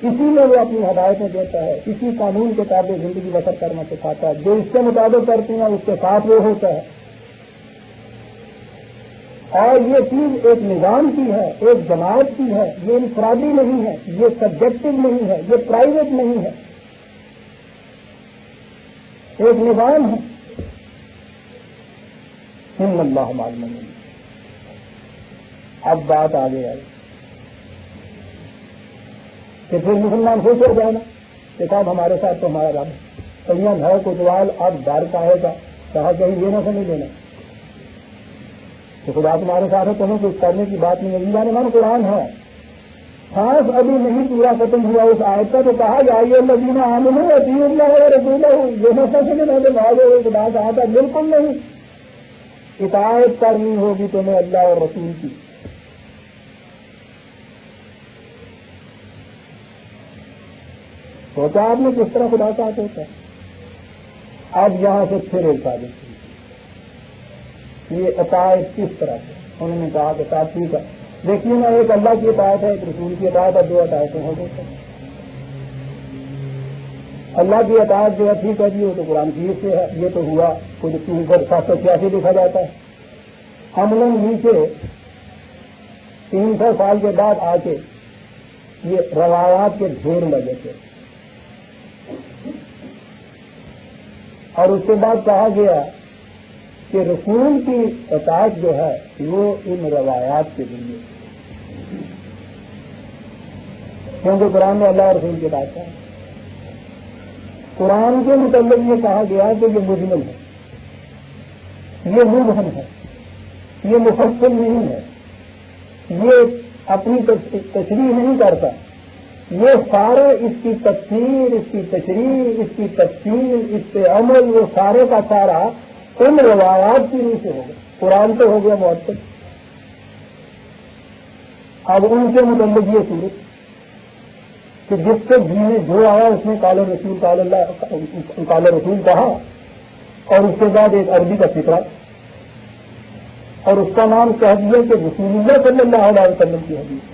اسی میں وہ اپنی ہدایتیں دیتا ہے، اسی قانون کے تابع زندگی بسر کرنا سکھاتا ہے. جو اس کے مطابق کرتی ہیں اس کے ساتھ وہ ہوتا ہے. اور یہ چیز ایک نظام کی ہے، ایک جماعت کی ہے، یہ انفرادی نہیں ہے، یہ سبجیکٹو نہیں ہے، یہ پرائیویٹ نہیں ہے، ایک نظام ہے. ان اللہ مع المؤمنین. اب بات آگے آئی کہ پھر مسلمان خوش ہو جانا کہ صاحب ہمارے ساتھ تو ہمارا رب سید ہے کوتوال. اب ڈر کا ہے گا کہا کہیں یہ نہ سمجھ لینا کہ خدا تمہارے ساتھ ہے، تمہیں کچھ کرنے کی بات نہیں ہے. عزیزان ایمان قرآن ہے، خاص ابھی نہیں پورا ختم ہوا اس آیت کا تو کہا یا ایھا الذین آمنوا اطیعوا اللہ ورسولہ. یہ نہ سمجھنا کہ بھاگو خدا کہا تھا، بالکل نہیں. اطاعت کرنی ہوگی تمہیں اللہ اور رسول کی. سوچا آپ نے کس طرح خدا ساتھ ہوتا ہے. اب یہاں سے پھر ایک سازش یہ اطاعت کس طرح سے. انہوں نے کہا کہ صاحب ٹھیک ہے دیکھیے نا، ایک اللہ کی اطاعت ہے، ایک رسول کی اطاعت ہے، دو اطاعتیں ہو گئی. اللہ کی اطاعت جو ہے ٹھیک ہے جی وہ تو قرآن کی سے ہے، یہ تو ہوا کچھ 386 لکھا جاتا ہے. ہم لوگ نیچے 300 سال کے بعد آ کے یہ روایات کے ڈھیر لگے تھے اور اس کے بعد کہا گیا کہ رسول کی اطاعت جو ہے وہ ان روایات کے ذریعے، کیونکہ قرآن میں اللہ اور رسول کی اطاعت ہے. قرآن کے متعلق یہ کہا گیا کہ یہ مجمل ہے، یہ مبہم ہے، یہ مفصل نہیں ہے، یہ اپنی تشریح نہیں کرتا. یہ سارے اس کی تفسیر، اس کی تشریح، اس کی تفصیل، اس پہ عمل، وہ سارے کا سارا ان روایات کی روح سے ہوگا. قرآن تو ہو گیا معطل. اب ان کے متعلق یہ صورت کہ جس سے جی میں جو آیا اس نے قال رسول قال اللہ قال رسول کہا، اور اس کے بعد ایک عربی کا فکرہ اور اس کا نام کہہ دیا کہ رسول اللہ صلی اللہ علیہ وسلم کی حدیث.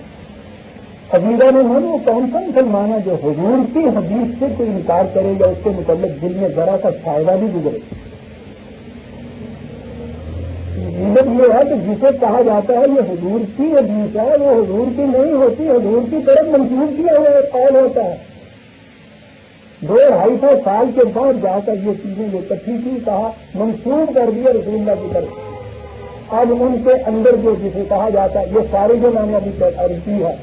عقیدہ نے وہ کون سا مسلمان ہے جو حضور کی حدیث سے کوئی انکار کرے یا اس کے متعلق دل میں ذرا سا فائدہ بھی گزرے. مطلب یہ ہے کہ جسے کہا جاتا ہے یہ حضور کی حدیث ہے، وہ حضور کی نہیں ہوتی، حضور کی طرف منسوخ کیا ہوا ایک قول ہوتا ہے. 200-250 سال کے بعد جا کر یہ چیزیں جو کٹھی کی کہا منسوخ کر دیا رسول اللہ کی طرف. اب ان کے اندر جو جسے کہا جاتا ہے یہ ساری جو میں نے ابھی عرض کی ہے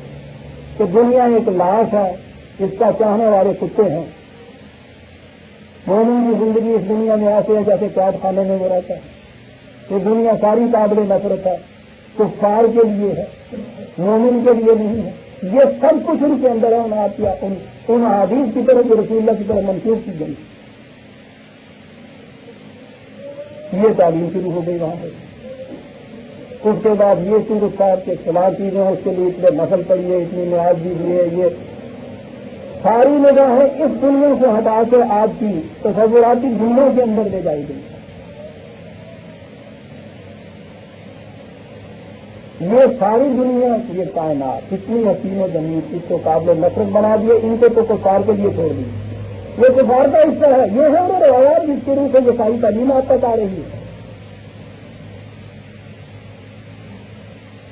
کہ دنیا ایک لاش ہے، اس کا چاہنے والے کتے ہیں. مومن کی زندگی اس دنیا میں ایسے ہے جیسے قید خانے میں وہ رہتا ہے. یہ دنیا ساری قابل نفرت ہے، کفار کے لیے ہے، مومن کے لیے نہیں ہے. یہ سب کچھ ان کے اندر ہے، ان حدیث کی طرف جو رسول اللہ کی طرف منسوخ کی گئی. یہ تعلیم شروع ہو گئی وہاں پہ. اس کے بعد یہ صورت صاحب کے خلاف چیزیں اس کے لیے اتنے نسل پڑی ہے، اتنی نیاز بھی ہوئی ہے. یہ ساری نگاہیں اس دنیا سے ہٹا کے آپ کی تصوراتی دنیا کے اندر لے جائی گئی. یہ ساری دنیا، یہ کائنات اتنی حسین و جمیل، اس کو قابل نفرت بنا دیے. ان کو تو کفار کے لیے چھوڑ دی. یہ کفار کا حصہ ہے. یہ ہے وہ روایات جس کے روح سے یہ ساری تعلیم آپ تک آ رہی ہے.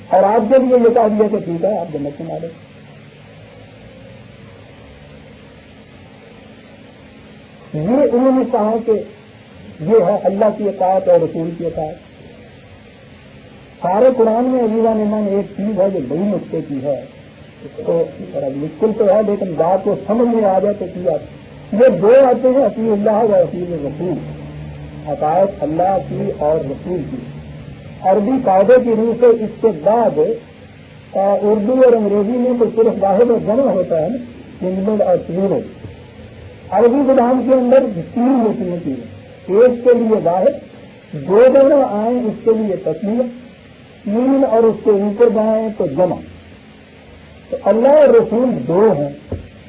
اور آپ کے لیے یہ کہا دیا کہ ٹھیک ہے آپ جنت میں آ رہے. یہ انہوں نے کہا کہ یہ ہے اللہ کی اطاعت اور رسول کی اطاعت. سارے قرآن میں عزیزان ایمان ایک چیز ہے جو بڑی نقطے کی ہے، تو مشکل تو ہے لیکن بات کو سمجھ میں آ جائے تو کیا. یہ دو آتے ہیں اطیع اللہ و اطیع رسول، اطاعت اللہ کی اور رسول کی. عربی قاعدے کی روح سے اس کے بعد اردو اور انگریزی میں تو صرف واحد اور جمع ہوتا ہے نا، سنگل اور پلورل. عربی زبان کے اندر 3 ہوتی ہیں چیزیں، ایک کے لیے واحد، 2 دونوں آئیں اس کے لیے تسمیہ، 3 اور اس کے اوپر جائیں تو جمع۔ تو اللہ اور رسول 2 ہیں،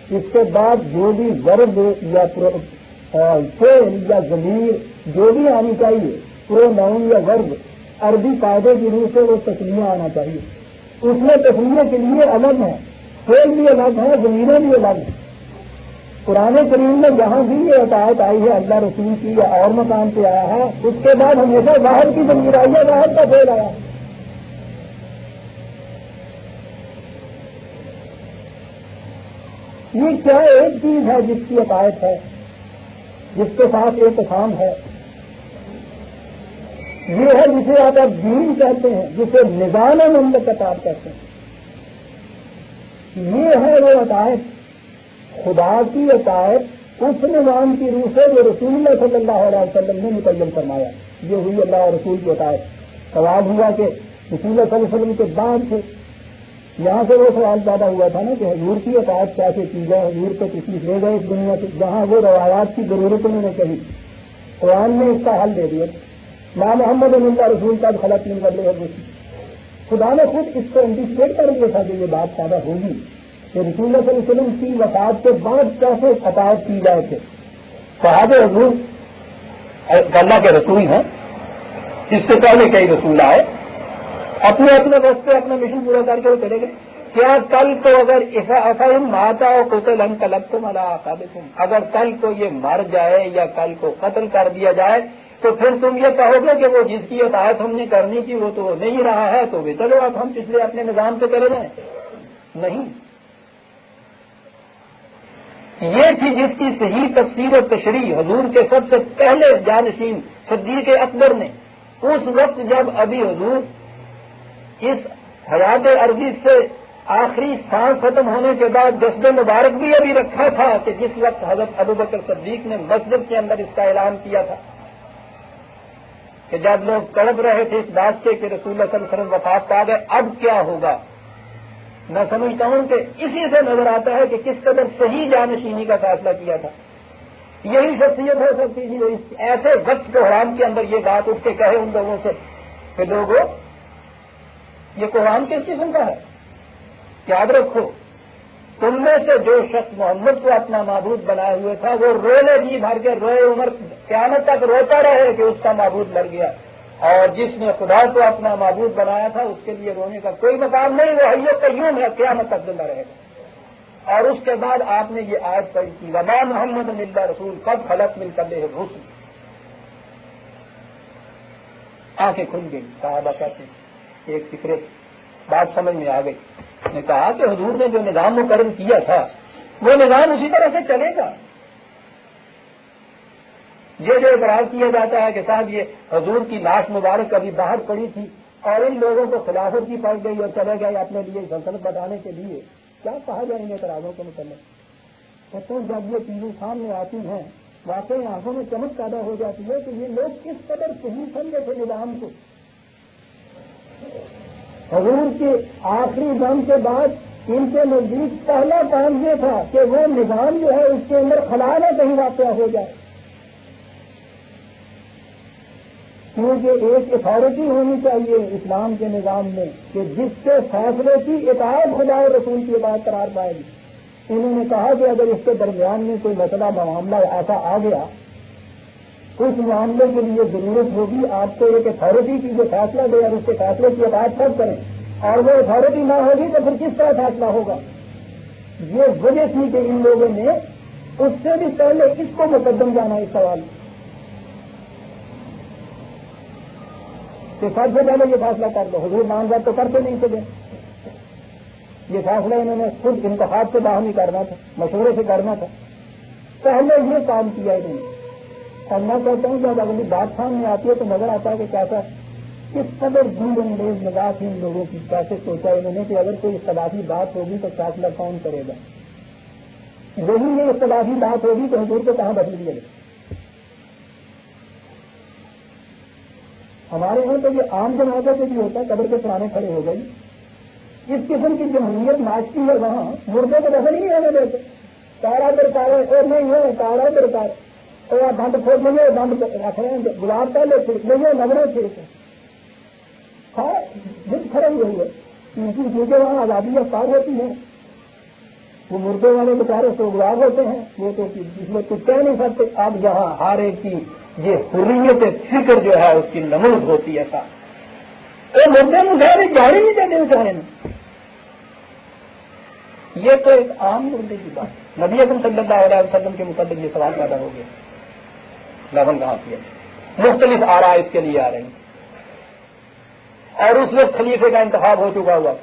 اس کے بعد جو بھی ورب یا فعل یا ضمیر جو بھی آنی چاہیے، پروناؤن یا ورب، عربی قاعدے کی روح سے وہ تسمیہ آنا چاہیے۔ اس میں تسمیہ کے لیے الگ ہے، فعل بھی الگ ہے، ضمیریں بھی الگ ہیں۔ قرآن کریم میں جہاں بھی یہ عطایت آئی ہے اللہ رسول کی یا اور مقام پہ آیا ہے، اس کے بعد ہمیشہ باہر کی ضمیر آئی ہے، باہر کا فعل آیا۔ یہ کیا ایک چیز ہے جس کی عطایت ہے، جس کے ساتھ احتسام ہے؟ یہ ہے جسے آپ دین کہتے ہیں، جسے نظام مملکت آپ کہتے ہیں۔ یہ ہے وہ عطایت، خدا کی عطایت اس نظام کی روح سے جو رسول اللہ صلی اللہ علیہ وسلم نے متعین فرمایا۔ یہ ہوئی اللہ اور رسول کی عطایت۔ سوال ہوا کہ رسول اللہ صلی اللہ علیہ وسلم کے بعد سے یہاں سے وہ سوال پیدا ہوا تھا نا کہ حضور کی عطایت کیسے کی جائے، حضور کو تشریف لے گئے اس دنیا سے، جہاں وہ روایات کی ضرورت انہوں نے کہی، قرآن نے اس کا حل دے دیا۔ لا محمد اللہ رسول کا خلق من قبلہ الرسل، خدا نے خود اس کو انڈیکیٹ کر دیا تھا کہ یہ بات پیدا ہوگی کہ رسول اللہ صلی اللہ علیہ وسلم کی وفات کے بعد کیسے عطایت کی جائے تھے۔ صحابہ حضور اللہ کے رسول ہیں، اس سے پہلے کئی رسول آئے، اپنے اپنے وقت پہ اپنا مشن پورا کر کے وہ چلے گئے۔ کیا کل کو اگر افہم ماتا اور قتل انقلبتم علی اعقابکم، اگر کل کو یہ مر جائے یا کل کو قتل کر دیا جائے تو پھر تم یہ کہو گے کہ وہ جس کی اطاعت ہم نے کرنی تھی وہ تو نہیں رہا ہے، تو بھی چلو اب ہم پچھلے اپنے نظام پہ چلے جائیں؟ نہیں، یہ تھی جس کی صحیح تفسیر و تشریح حضور کے سب سے پہلے جانشین صدیق اکبر نے اس وقت جب ابھی حضور اس حیات عرضی سے آخری سانس ختم ہونے کے بعد جسد مبارک بھی ابھی رکھا تھا کہ جس وقت حضرت ابوبکر صدیق نے مسجد کے اندر اس کا اعلان کیا تھا کہ جب لوگ تڑپ رہے تھے اس بات سے کہ رسول اللہ صلی اللہ علیہ وسلم وفات پا گئے، اب کیا ہوگا؟ میں سمجھتا ہوں کہ اسی سے نظر آتا ہے کہ کس قدر صحیح جانشینی کا فیصلہ کیا تھا۔ یہی شخصیت ہو سکتی تھی ایسے وقت قرآن کے اندر یہ بات اٹھ کے کہے ان لوگوں سے کہ لوگوں یہ قرآن کس قسم کا ہے؟ یاد رکھو، تم میں سے جو شخص محمد کو اپنا معبود بنائے ہوئے تھا وہ رونے جی بھر کے روئے عمر قیامت تک روتا رہے کہ اس کا معبود مر گیا، اور جس نے خدا کو اپنا معبود بنایا تھا اس کے لیے رونے کا کوئی مقام نہیں، وہ حی قیوم ہے، قیامت تک زندہ رہے گا۔ اور اس کے بعد آپ نے یہ آیت پڑھی تھی وما محمد الا رسول قد خلت من قبلہ الرسل، آنکھیں کھل گئی۔ صحابہ کہتے ہیں ایک فکرے بات سمجھ میں آ گئی، نے کہا کہ حضور نے جو نظام مقرر کیا تھا وہ نظام اسی طرح سے چلے گا۔ یہ جو اعتراض کیا جاتا ہے کہ صاحب یہ حضور کی لاش مبارک ابھی باہر پڑی تھی اور ان لوگوں کو خلافت کی پڑ گئی اور چلے گئے اپنے لیے سلطنت بتانے کے لیے، کیا کہا جائے ان اعتراضوں کے متعلق؟ کہتے ہیں جب یہ چیزیں سامنے آتی ہیں واقعی آنکھوں میں چمک پیدا ہو جاتی ہے کہ یہ لوگ کس قدر صحیح سمجھے تھے نظام کو۔ حضور کے آخری دم کے بعد ان کے نزدیک پہلا کام یہ تھا کہ وہ نظام جو ہے اس کے اندر خلا نہ کہیں واقع ہو جائے، کیونکہ ایک اتھارٹی ہونی چاہیے اسلام کے نظام میں کہ جس سے فیصلے کی اطاعت خدا اور رسول کی اطاعت قرار پائے گی۔ انہوں نے کہا کہ اگر اس کے درمیان میں کوئی مسئلہ معاملہ ایسا آ گیا، اس معاملے کے لیے ضرورت ہوگی آپ کو ایک اتھارٹی کی جو فیصلہ دے اور اس کے فیصلے کی اطاعت سب کریں، اور وہ اتھارٹی نہ ہوگی تو پھر کس طرح فیصلہ ہوگا؟ یہ وجہ تھی کہ ان لوگوں نے اس سے بھی پہلے اس کو مقدم جانا اس سوال کہ سب سے پہلے یہ فیصلہ کر دو۔ حضور نامزد تو کرتے نہیں تھے، یہ فیصلہ انہوں نے خود انتخاب سے باہر نہیں کرنا تھا، مشورے سے کرنا تھا، پہلے یہ کام کیا انہوں نے۔ اور میں کہتا ہوں جب اگلی بات سامنے آتی ہے تو نظر آتا ہے کہ کیسا کس قدر دور اندیز نگاہ تھی ان لوگوں کی، کیسے سوچا انہوں نے کہ اگر کوئی اختلافی بات ہوگی تو فیصلہ کون کرے گا؟ وہی یہ اختلافی بات ہوگی تو حضور کو کہاں بدل دیا گیا؟ ہمارے یہاں تو یہ عام جنازہ سے بھی ہوتا ہے، قبر کے پرانے کھڑے ہو گئی، اس قسم کی جمہوریت ناشتی ہے، وہاں مردے کو دفن ہی نہیں ہونے دیتے، تارا درکار ہے اور نہیں ہے تارا درکار اور بند پھوڑ نہیں ہے بند رکھ رہے ہیں گلاب پہلے چھڑک نہیں ہے نمرے چھڑکے ہاں دل کھڑے ہوئی ہے کیونکہ چیزیں وہاں آزادی افطار ہوتی ہیں وہ مردے والے بیچارے سوگوار ہوتے ہیں وہ تو اس میں کچھ کہہ نہیں سکتے. اب جہاں ہر ایک کی یہ حریت فکر جو ہے اس کی نمود ہوتی ہے ساتھ وہ مردے میں گھر جاری نہیں دیتے بیچارے میں. یہ تو ایک عام مردے کی بات ہے. نبی اکرم صلی اللہ علیہ وسلم کے متعلق یہ سوال پیدا ہو گیا لبن کہاں کیا مختلف آراء اس کے لیے آ رہی ہیں اور اس وقت خلیفے کا انتخاب ہو چکا ہوا.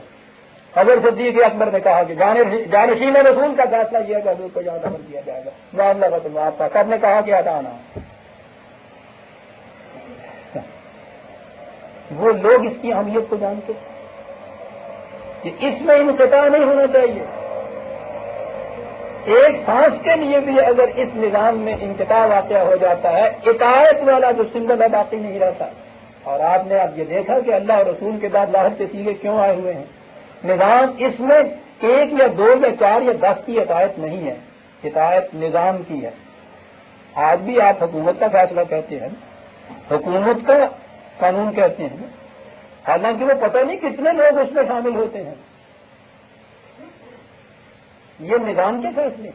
حضرت صدیق اکبر نے کہا کہ جانشین رسول کا فیصلہ یہ ہے کہ حضور کو یہاں دفن کیا جائے گا. معاملہ کا تم آپ کا سب نے کہا کہ ہٹانا. وہ لوگ اس کی اہمیت کو جانتے کہ اس میں انقطاع نہیں ہونا چاہیے. ایک سانس کے لیے بھی اگر اس نظام میں انقطاع واقع ہو جاتا ہے اطاعت والا جو سمبل ہے باقی نہیں رہتا. اور آپ نے اب یہ دیکھا کہ اللہ اور رسول کے بعد لاہت کے سیگے کیوں آئے ہوئے ہیں. نظام اس میں 1 یا 2 یا 4 یا 10 کی اطاعت نہیں ہے اطاعت نظام کی ہے. آج بھی آپ حکومت کا فیصلہ کہتے ہیں حکومت کا قانون کہتے ہیں حالانکہ وہ پتہ نہیں کتنے لوگ اس میں شامل ہوتے ہیں. یہ نظام کے فیصلے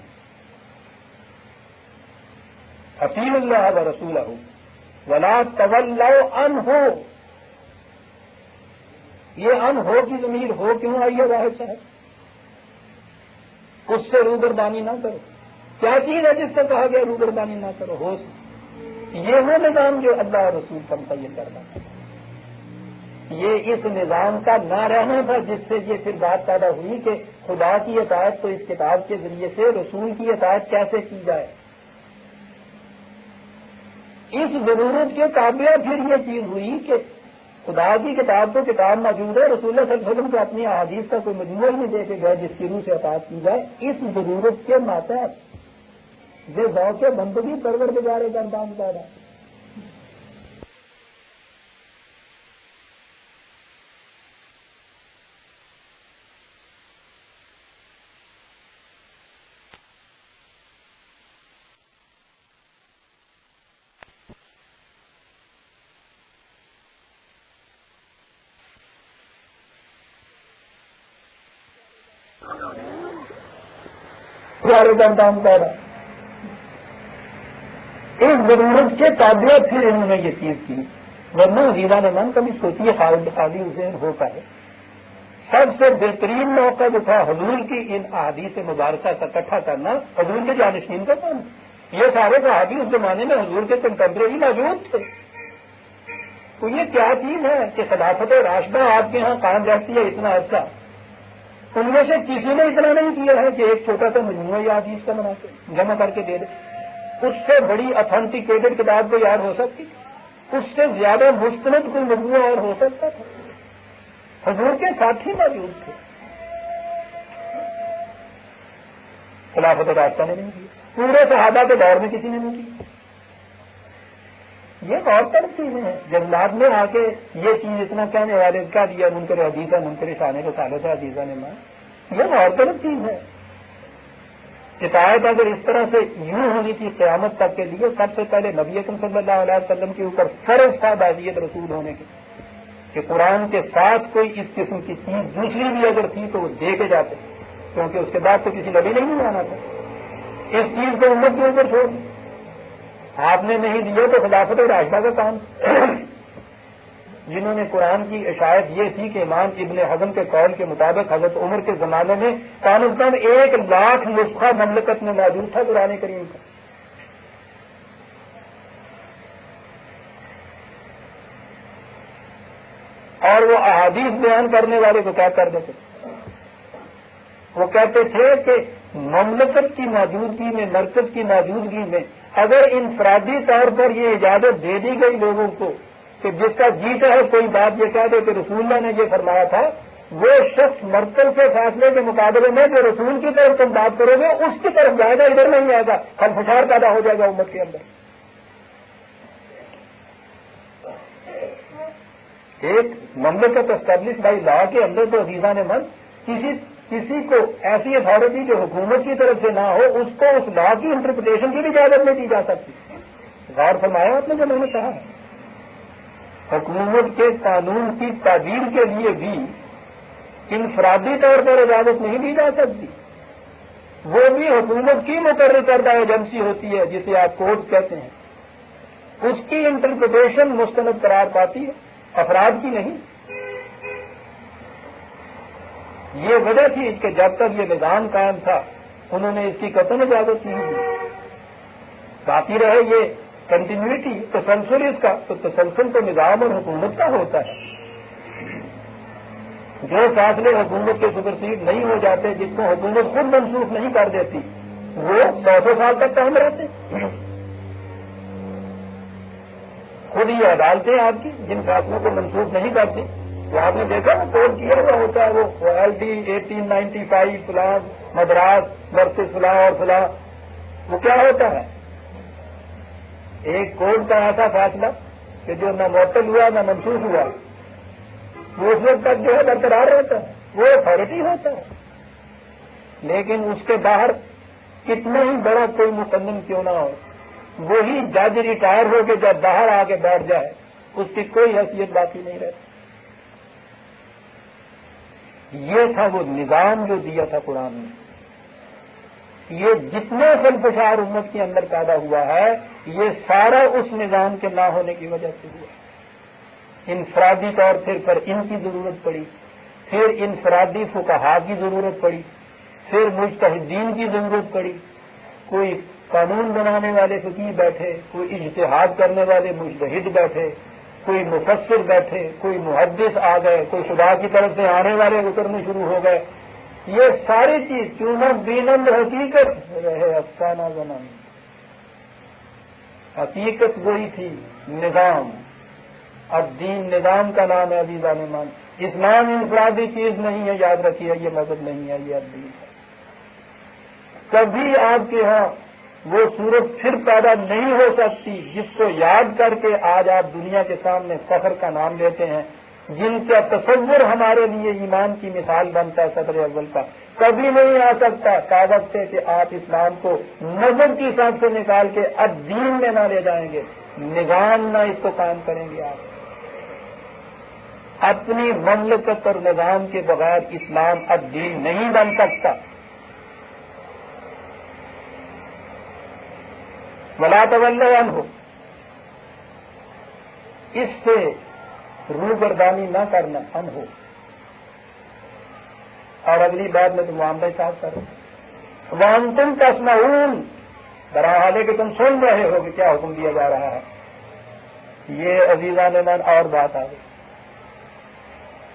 اطیعوا اللہ و رسولہ ولا تولوا عنہ. یہ ان ہو کی ضمیر ہو کیوں آئی ہے واحد صاحب؟ اس سے روگردانی نہ کرو. کیا چیز ہے جس سے کہا گیا روگردانی نہ کرو؟ ہو یہ وہ نظام جو اللہ اور رسول کا متعین کرنا ہے. یہ اس نظام کا نہ رہنا تھا جس سے یہ پھر بات پیدا ہوئی کہ خدا کی اطاعت تو اس کتاب کے ذریعے سے رسول کی اطاعت کیسے کی جائے. اس ضرورت کے تابع پھر یہ چیز ہوئی کہ خدا کی کتاب تو کتاب موجود ہے رسول اللہ صلی اللہ علیہ وسلم کو اپنی احادیث کا کوئی مجموعہ ہی نہیں دے کے گئے جس کی روح سے اطاعت کی جائے. اس ضرورت کے ماتحت یہ ذوق بندگی پروردگار گردان پیدا. گردان پیدا اس ضرورت کے تابع پھر انہوں نے یہ چیز کی. ورنہ عزیزہ نے من کبھی سوچیے خالی حسین ہو پائے. سب سے بہترین موقع جو تھا حضور کی ان احادیث مبارکہ کا اکٹھا کرنا حضور کے جانشین کا کام. یہ سارے صحابی اس زمانے میں حضور کے کنٹمپریری موجود تھے. تو یہ کیا چیز ہے کہ خلافت راشدہ آپ کے ہاں قائم رہتی ہے اتنا عرصہ. ان میں سے کسی نے اتنا نہیں کیا ہے کہ ایک چھوٹا سا مجموعہ یا حدیث کا بنا کے جمع کر کے دے دے. اس سے بڑی اتھینٹیکیٹڈ کتاب کوئی اور ہو سکتی اس سے زیادہ مستند کوئی مجموعہ اور ہو سکتا تھا. حضور کے ساتھی موجود تھے. خلافت راشدہ نے نہیں کیا. پورے صحابہ کے دور میں کسی نے نہیں کی. یہ اور طرف چیزیں ہیں. جب بعد میں آ کے یہ چیز اتنا کہنے والے کیا دیا منکر حدیثہ منکر شانے کو سالوں سے حدیثہ نے مان یہ اور طرف چیز ہے. اطاعت اگر اس طرح سے یوں ہونی تھی قیامت تک کے لیے سب سے پہلے نبی اکرم صلی اللہ علیہ وسلم کے اوپر فرض تھا بعضیت رسول ہونے کی کہ قرآن کے ساتھ کوئی اس قسم کی چیز دوسری بھی اگر تھی تو وہ دے کے جاتے کیونکہ اس کے بعد تو کسی نبی نے نہیں آنا تھا. اس چیز کو امت کے اوپر چھوڑ آپ نے نہیں دیا تو خلافت راشدہ کا کام. جنہوں نے قرآن کی اشاعت یہ تھی کہ امام ابن حزم کے قول کے مطابق حضرت عمر کے زمانے میں کم از کم 1,00,000 نسخہ مملکت میں موجود تھا قرآن کریم کا. اور وہ احادیث بیان کرنے والے کو کیا کر دیتے وہ کہتے تھے کہ مملکت کی موجودگی میں مرکز کی موجودگی میں اگر انفرادی طور پر یہ اجازت دے دی گئی لوگوں کو کہ جس کا جی چاہے کوئی بات یہ کہہ دے کہ رسول اللہ نے یہ فرمایا تھا وہ شخص مرکز کے فیصلے کے مقابلے میں جو رسول کی طرف تم بات کرو گے اس کی طرف جائے گا ادھر نہیں آئے گا. خلفشار پیدا ہو جائے گا امت کے اندر. ایک مملکت اسٹیبلش بائی لا کے اندر تو عزیزہ نے من کسی کسی کو ایسی اتھارٹی جو حکومت کی طرف سے نہ ہو اس کو اس لا کی انٹرپریٹیشن کی بھی اجازت نہیں دی جا سکتی. غور فرمایا آپ نے جو میں نے کہا حکومت کے قانون کی تعدیل کے لیے بھی انفرادی طور پر اجازت نہیں دی جا سکتی. وہ بھی حکومت کی مقرر کردہ ایجنسی ہوتی ہے جسے آپ کورٹ کہتے ہیں. اس کی انٹرپریٹیشن مستند قرار پاتی ہے, افراد کی نہیں. یہ وجہ تھی کہ جب تک یہ نظام قائم تھا انہوں نے اس کی قطعی اجازت نہیں دی. باقی رہے یہ کنٹینیوٹی تسلسل اس کا, تو تسلسل تو نظام اور حکومت کا ہوتا ہے. جو فیصلے حکومت کے سپرسیڈ نہیں ہو جاتے, جس کو حکومت خود منسوخ نہیں کر دیتی, وہ 100 سال تک قائم رہتے. خود ہی عدالتیں آپ کی جن فیصلوں کو منسوخ نہیں کرتی. تو آپ نے دیکھا نا کوڈ کیا ہوا ہوتا ہے وہ LD 1895 فلاں مدراس ورسز فلاں اور فلاں. وہ کیا ہوتا ہے؟ ایک کوڈ کا ایسا فیصلہ کہ جو نہ معطل ہوا نہ منسوخ ہوا, وہ اس وقت تک جو ہے برقرار رہتا ہے, وہ اتھارٹی ہوتا ہے. لیکن اس کے باہر کتنا ہی بڑا کوئی مقدم کیوں نہ ہو, وہی جج ریٹائر ہو کے جب باہر آ کے بیٹھ جائے اس کی کوئی حیثیت باقی نہیں رہتی. یہ تھا وہ نظام جو دیا تھا قرآن نے. یہ جتنا خلفشار امت کے اندر پیدا ہوا ہے یہ سارا اس نظام کے نہ ہونے کی وجہ سے ہوا. انفرادی طور پر ان کی ضرورت پڑی, پھر انفرادی فقہا کی ضرورت پڑی, پھر مجتہدین کی ضرورت پڑی. کوئی قانون بنانے والے فقیہ بیٹھے, کوئی اجتہاد کرنے والے مجتہد بیٹھے, کوئی مفسر بیٹھے, کوئی محدث آ گئے, کوئی خدا کی طرف سے آنے والے اترنے شروع ہو گئے. یہ ساری چیز کیوں نہ بینند حقیقت رہے افسانہ زمان. حقیقت وہی تھی, نظام. اب دین نظام کا نام ہے عزیزان ایمان. اسلام انفرادی چیز نہیں ہے, یاد رکھیے, یہ مذہب نہیں ہے, یہ دین ہے. کبھی آپ کے ہاں وہ صورت پھر پیدا نہیں ہو سکتی جس کو یاد کر کے آج آپ دنیا کے سامنے فخر کا نام لیتے ہیں, جن کا تصور ہمارے لیے ایمان کی مثال بنتا ہے صدر اول کا. کبھی نہیں آ سکتا کاغذ سے کہ آپ اسلام کو مذہب کی حساب سے نکال کے اب دین میں نہ لے جائیں گے, نظام نہ اس کو قائم کریں گے. آپ اپنی مملکت اور نظام کے بغیر اسلام اب دین نہیں بن سکتا. ولا تولوا عنہ, اس سے روگردانی نہ کرنا عنہ. اور اگلی بات میں تو معاملہ صاف کروں, وانتم تسمعون, بہرحال ہے کہ تم سن رہے ہو کہ کیا حکم دیا جا رہا ہے. یہ عزیزان ایمان اور بات آ گئی.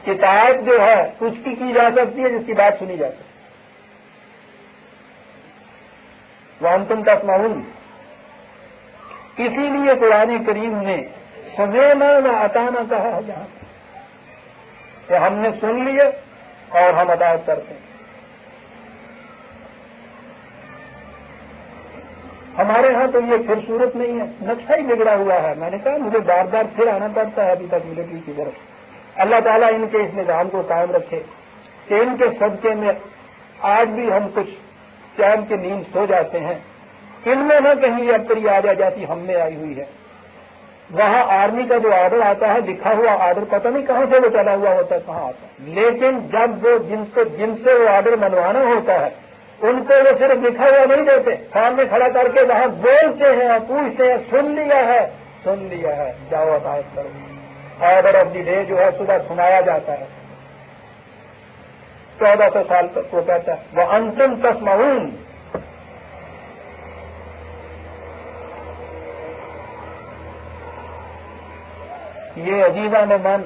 اطاعت جو ہے اس کی جا سکتی ہے جس کی بات سنی جا سکتی. وانتم تسمعون, اسی لیے قرآن کریم نے سمیعنا و اطعنا کہا ہے جہاں کہ ہم نے سن لیے اور ہم اطاعت کرتے ہیں. ہمارے ہاں تو یہ پھر صورت نہیں ہے, نقشہ ہی بگڑا ہوا ہے. میں نے کہا مجھے بار بار پھر آنا پڑتا ہے ابھی تک ملٹری کی طرف. اللہ تعالیٰ ان کے اس نظام کو قائم رکھے کہ ان کے صدقے میں آج بھی ہم کچھ چین کے نیند سو جاتے ہیں. ان میں نہ کہیں یہ اب آ جاتی ہم میں آئی ہوئی ہے. وہاں آرمی کا جو آرڈر آتا ہے, لکھا ہوا آرڈر, پتہ نہیں کہاں سے وہ چلا ہوا ہوتا ہے, کہاں آتا ہے. لیکن جب وہ جن سے وہ آرڈر منوانا ہوتا ہے ان کو وہ صرف لکھا ہوا نہیں دیتے, سامنے کھڑا کر کے وہاں بولتے ہیں, پوچھتے ہیں, سن لیا ہے, سن لیا ہے, جاؤ عطایت کرو. آرڈر آف دی ڈے جو ہے صبح سنایا جاتا ہے. 1400 سال تک وہ کہتا ہے وانتم تسمعون. یہ عزیزان من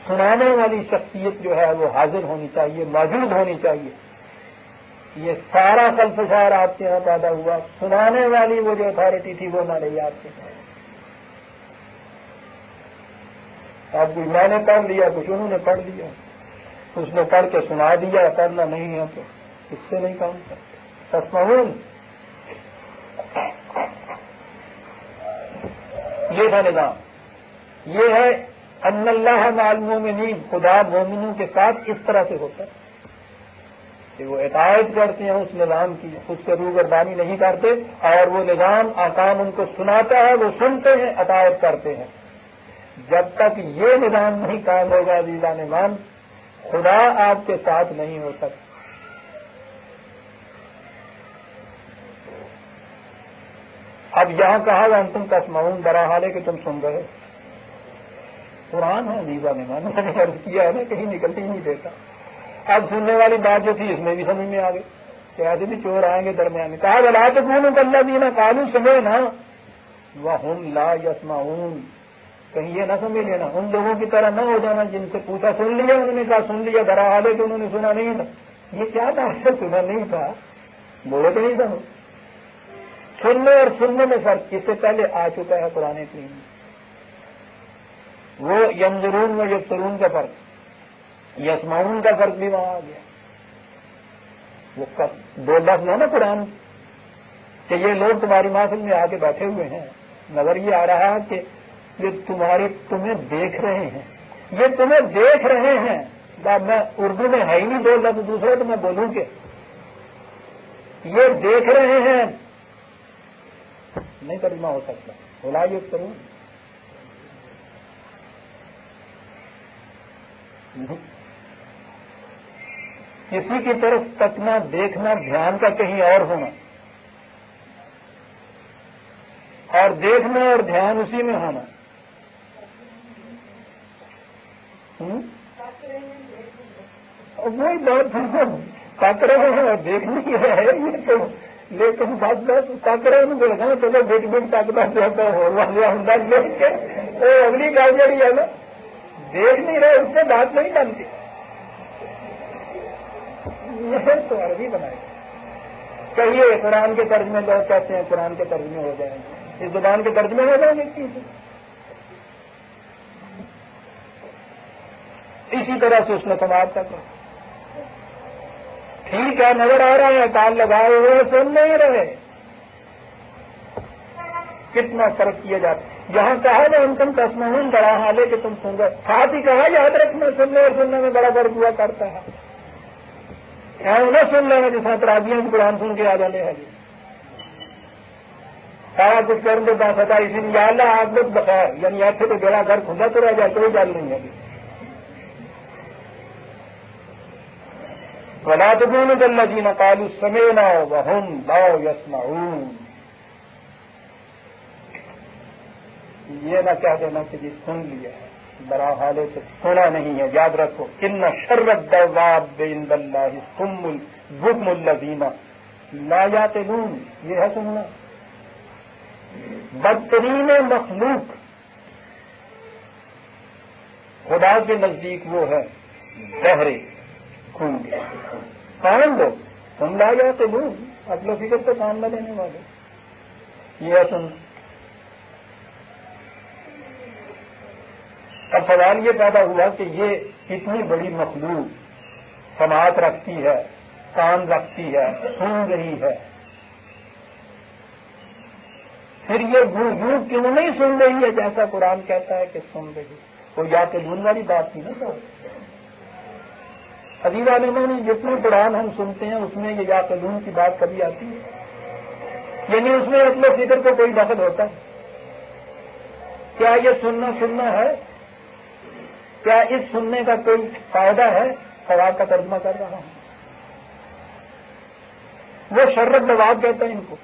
سنانے والی شخصیت جو ہے وہ حاضر ہونی چاہیے, موجود ہونی چاہیے. یہ سارا خلفشار آپ کے یہاں پیدا ہوا, سنانے والی وہ جو اتھارٹی تھی وہ نہ رہی آپ کے پاس. اب کوئی میں نے پڑھ لیا, کچھ انہوں نے پڑھ لیا, اس نے پڑھ کے سنا دیا, پڑھنا نہیں ہے تو اس سے نہیں کام کرتا. تسمعون, یہ تھا نظام. یہ ہے ان اللہ مع المومنین, خدا مومنوں کے ساتھ اس طرح سے ہوتا ہے. کہ وہ اطاعت کرتے ہیں اس نظام کی، اس کے روگردانی نہیں کرتے، اور وہ نظام احکام ان کو سناتا ہے، وہ سنتے ہیں، اطاعت کرتے ہیں۔ جب تک یہ نظام نہیں قائم ہوگا عزیزان مان، خدا آپ کے ساتھ نہیں ہو سکتا۔ اب یہاں کہا گا تم تسمعون، برا حال ہے کہ تم سن رہے، قرآن ہے عزیزان مان، میں نے عرض کیا ہے نا، کہیں نکلتی نہیں دیتا۔ اب سننے والی بات جو تھی اس میں بھی سمجھ میں آ گئی کہ ایسے بھی چور آئیں گے درمیان میں۔ کہا وَلَا تَكُونُوا كَالَّذِينَ قَالُوا سَمِعْنَا وَهُمْ لَا يَسْمَعُونَ، کہیں یہ نہ سمجھ لینا، ان لوگوں کی طرح نہ ہو جانا جن سے پوچھا سن لیا، انہوں نے کہا سن لیا، درا حال ہے کہ انہوں نے سنا نہیں تھا۔ یہ کیا بات ہے، سنا نہیں تھا، بولے تو نہیں تھا۔ سننے اور سننے میں فرق اس سے پہلے آ چکا ہے قرآن کریم میں، وہ ینظرون و یبصرون کا فرق، یسمعون کا فرق بھی وہاں آ گیا۔ وہ دو لفظ ہے نا قرآن کہ یہ لوگ تمہاری محفل میں آ کے بیٹھے ہوئے ہیں، نظر یہ آ رہا ہے کہ یہ تمہیں دیکھ رہے ہیں، یہ تمہیں دیکھ رہے ہیں۔ میں اردو میں ہے ہی نہیں دو لفظ دوسرے تو میں بولوں کہ یہ دیکھ رہے ہیں، نہیں ترجمہ ہو سکتا۔ بولا یہ کروں کسی کی طرف تکنا، دیکھنا، دھیان کا کہیں اور ہونا، اور دیکھنا اور دھیان اسی میں ہونا۔ وہی بات تک رہے ہیں اور دیکھنے کی ہے یہ تو، لیکن بات بات تک رہے ہیں لگانا چلو بیٹ بیٹ تکنا چاہتا ہو دیکھ کے وہ اگلی کامیابی ہے نا، دیکھ نہیں رہے اس سے بات نہیں بنتی۔ یہ تو عربی بنائے کہیے قرآن کے ترجمے لوگ کہتے ہیں قرآن کے ترجمے ہو جائیں گے، اس زبان کے ترجمے ہو جائیں گے اسی طرح سے اس نے سماعت کا کہا ٹھیک ہے، نظر آ رہا ہے، کان لگائے ہوئے سن نہیں رہے، کتنا فرق کیا جاتا ہے۔ یہاں کہا نا ان تم تسمعون، بڑا حال ہے کہ تم سن رہے، ساتھ ہی کہا یاد رکھنا سننے اور سننے میں بڑا فرق ہوا کرتا ہے۔ نہ سن لینا جس طرح تراجیاں کی قرآن سن کے آ جانے ہیں، سارا کچھ کرنے کے بعد ہوتا اسی لیے اللہ عاقبت بخیر، یعنی ایسے تو بیڑا گھر کھلا تو رہ جائے، کوئی ڈال نہیں ہے۔ وَلَا تَكُونُوا كَالَّذِينَ قَالُوا سَمِعْنَا وَهُمْ لَا يَسْمَعُونَ، یہ نہ کہہ دینا کہ جی سن لیا ہے، برا حالے سے سنا نہیں ہے۔ یاد رکھو ان شر الدواب عند اللہ الصم البکم الذین لا یعقلون، یہ ہے سننا۔ بدترین مخلوق خدا کے نزدیک وہ ہے بہرے گونگے، کان لوگ ہم لا یعقلون، عقل و فکر سے کام نہ لینے والے، یہ ہے سننا۔ اب سوال یہ پیدا ہوا کہ یہ اتنی بڑی مخلوق سماعت رکھتی ہے، کان رکھتی ہے، سن رہی ہے، پھر یہ یوں کیوں نہیں سن رہی ہے جیسا قرآن کہتا ہے کہ سن رہی ہے؟ وہ یا کہ لون والی بات تھی نا۔ عزیز عالمین، جتنے قرآن ہم سنتے ہیں اس میں یہ یا کہ لون کی بات کبھی آتی ہے؟ یعنی اس میں عقل و فکر کو کوئی دخل ہوتا ہے؟ کیا یہ سننا ہے؟ کیا اس سننے کا کوئی فائدہ ہے؟ سوال کا ترجمہ کر رہا ہوں۔ وہ شرط دباب کہتے ہیں ان کو۔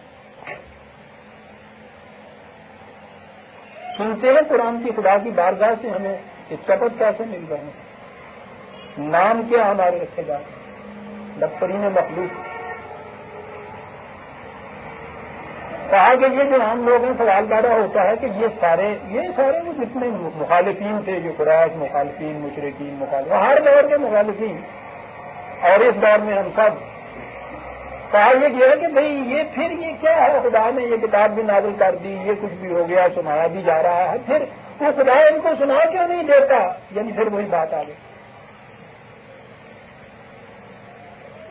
سنتے ہیں قرآن کی، خدا کی بارگاہ سے ہمیں شپت کیسے مل رہے ہیں؟ نام کیا ہمارے رکھے گا؟ بدترین مخلوق۔ کہا کہ یہ جو عام لوگ ہیں، سوال پیدا ہوتا ہے کہ یہ سارے وہ جتنے مخالفین تھے، جو قریش مخالفین، مشرکین مخالفین، ہر دور کے مخالفین، اور اس دور میں ہم سب، کہا یہ ہے کہ بھئی یہ پھر یہ کیا ہے؟ خدا نے یہ کتاب بھی نازل کر دی، یہ کچھ بھی ہو گیا، سنایا بھی جا رہا ہے، پھر وہ خدا ان کو سنا کیوں نہیں دیتا؟ یعنی پھر وہی بات آ گئی،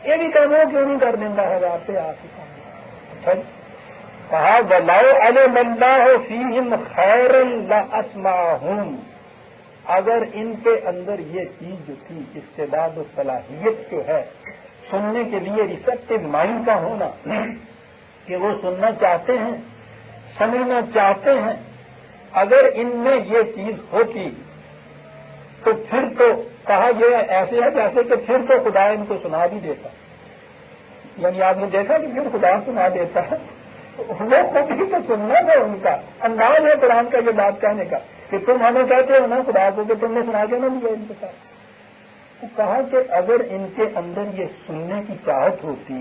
یہ بھی کام کیوں نہیں کر دیتا ہے آپ سے آپ ہی کہا وَلَوْ عَلِمَ اللَّهُ فِيهِمْ خَيْرًا لَأَسْمَعَهُمْ، اگر ان کے اندر یہ چیز جو تھی، استعداد و صلاحیت جو ہے سننے کے لیے ریسپٹیو مائنڈ کا ہونا کہ وہ سننا چاہتے ہیں، سمجھنا چاہتے ہیں، اگر ان میں یہ چیز ہوتی تو پھر تو کہا یہ ایسے ہے جیسے کہ پھر تو خدا ان کو سنا بھی دیتا. یعنی آپ نے دیکھا کہ پھر خدا سنا دیتا ہے، وہ خود ہی تو سننا تھا، ان کا انداز ہے قرآن کا یہ بات کہنے کا کہ تم ہمیں کہتے ہو نا خدا کو کہ تم نے سنا کے نہ دیا ان کے ساتھ. تو کہا کہ اگر ان کے اندر یہ سننے کی چاہت ہوتی،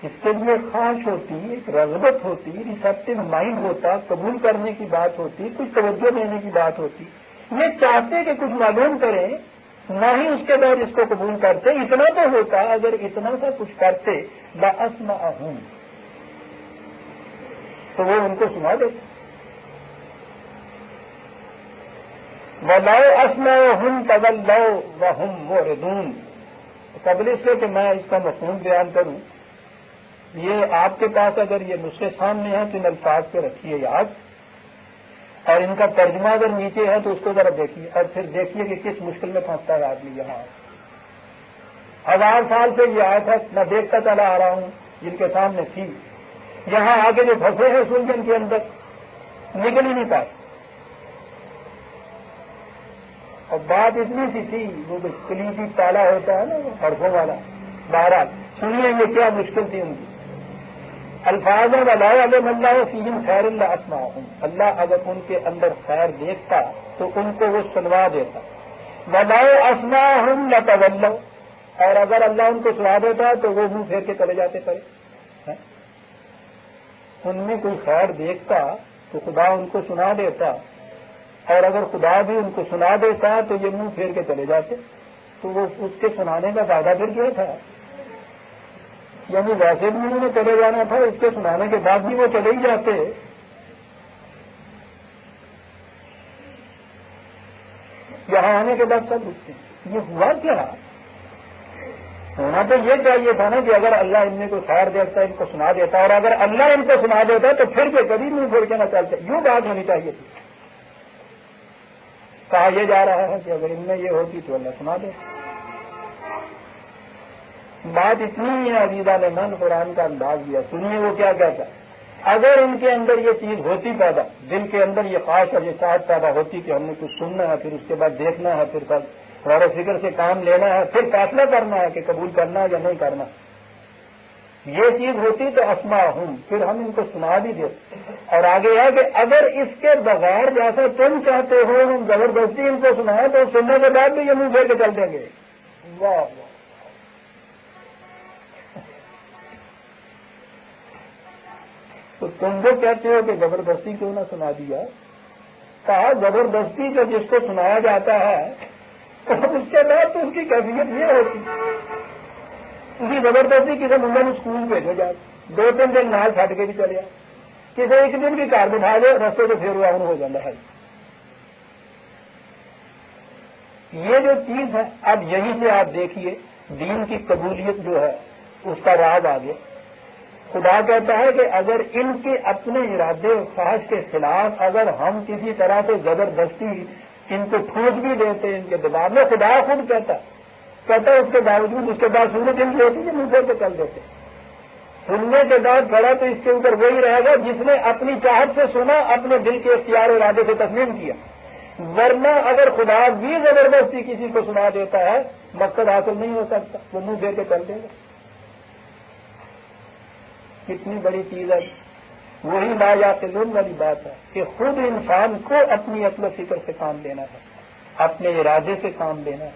اس کے لیے خواہش ہوتی، ایک رغبت ہوتی، ریسپٹیو مائنڈ ہوتا، قبول کرنے کی بات ہوتی، کچھ توجہ دینے کی بات ہوتی، یہ چاہتے کہ کچھ معلوم کریں، نہ ہی اس کے بعد اس کو قبول کرتے، اتنا تو ہوتا. اگر اتنا سا کچھ کرتے لَأَسْمَعَهُمْ تو وہ ان کو سنا دیتے. وَلَوْ أَسْمَعَهُمْ تَوَلَّوْا وَهُمْ مُعْرِضُونَ. قبل اس سے کہ میں اس کا مفہوم بیان کروں، یہ آپ کے پاس اگر یہ نسخے سامنے ہیں تو ان الفاظ پہ رکھیے یاد، اور ان کا ترجمہ اگر نیچے ہے تو اس کو ذرا دیکھیے، اور پھر دیکھیے کہ کس مشکل میں پھنستا ہے آدمی. یہاں 1000 سال سے یہ آیت ہے، میں دیکھتا چلا آ رہا ہوں جن کے سامنے تھی، یہاں آگے جو پھنسے ہیں سلجھن کے اندر نکل ہی نہیں پاتے. اور بات اتنی سی تھی، وہ جو کلیدی تالا ہوتا ہے نا وہ حرفوں والا. بہرحال سنیے یہ کیا مشکل تھی ان کی. الفاظ وَلَوْ عَلِمَ اللَّهُ فِيهِمْ خَيْرًا لَأَسْمَعَهُمْ. اللہ اگر ان کے اندر خیر دیکھتا تو ان کو وہ سنوا دیتا. وَلَوْ أَسْمَعَهُمْ لَتَوَلَّوْا. اور اگر اللہ ان کو سنا دیتا تو وہ منہ پھیر کے چلے جاتے پڑے. ان میں کوئی خیر دیکھتا تو خدا ان کو سنا دیتا، اور اگر خدا بھی ان کو سنا دیتا تو یہ منہ پھیر کے چلے جاتے. تو وہ اس کے سنانے کا فائدہ پھر کیا تھا؟ یعنی ویسے بھی انہوں نے چلے جانا تھا، اس کے سنانے کے بعد بھی وہ چلے ہی جاتے. یہاں آنے کے بعد سب رکتے. یہ ہوا کیا؟ ہونا تو یہ چاہیے تھا نا کہ اگر اللہ ان میں کوئی خیر دیتا ان کو سنا دیتا، اور اگر اللہ ان کو سنا دیتا تو پھر کے کبھی منہ پھیر کے نہ چلتے. یوں بات ہونی چاہیے تھی. کہا یہ جا رہا ہے کہ اگر ان میں یہ ہوتی تو اللہ سنا دیتا. بات اتنی ہی ہے. عزیزان من قرآن کا انداز دیا، سنیے وہ کیا کہتا ہے. اگر ان کے اندر یہ چیز ہوتی پیدا، دل کے اندر یہ خواہش اور یہ چاہت پیدا ہوتی کہ ہم نے کچھ سننا ہے، پھر اس کے بعد دیکھنا ہے، پھر غور و فکر سے کام لینا ہے، پھر فیصلہ کرنا ہے کہ قبول کرنا ہے یا نہیں کرنا، یہ چیز ہوتی تو اسمعہم، پھر ہم ان کو سنا بھی دیتے. اور آگے ہے کہ اگر اس کے بغیر جیسا تم چاہتے ہو ہم زبردستی ان کو سنائیں تو سننے کے بعد بھی یہ منہ پھیر کے چل دیں گے. واہ واہ. تو تم وہ کہتے ہو کہ زبردستی کیوں نہ سنا دیا؟ کہا زبردستی جب جس کو سنایا جاتا ہے تو اس کے بعد تو اس کی کیفیت یہ ہوتی، اسی زبردستی کسی منڈے میں اسکول بھیجو جائے، 2-3 دن نال چھٹ کے بھی چلے جائے، کسی ایک دن بھی گھر بٹھا لے، رستے سے پھر ہوا ہو جاتا ہے. یہ جو چیز ہے، اب یہیں سے آپ دیکھیے دین کی قبولیت جو ہے اس کا راز آگے. خدا کہتا ہے کہ اگر ان کے اپنے ارادے اور خواہش کے خلاف اگر ہم کسی طرح سے زبردستی ان کو ٹھوس بھی دیتے ان کے دماغ میں، خدا خود کہتا اس کے باوجود اس کے بعد سنت ان کی ہوتی ہے منہ پہ چل دیتے. سننے کے بعد کھڑا تو اس کے اوپر وہی رہے گا جس نے اپنی چاہت سے سنا، اپنے دل کے اختیار اور ارادے سے تسلیم کیا. ورنہ اگر خدا بھی زبردستی کسی کو سنا دیتا ہے مقصد حاصل نہیں ہو سکتا، وہ منہ دے کے چل دے گا. کتنی بڑی چیز ہے. وہی لا یعقلون والی بات ہے کہ خود انسان کو اپنی عقل و فکر سے کام لینا ہے، اپنے ارادے سے کام لینا ہے،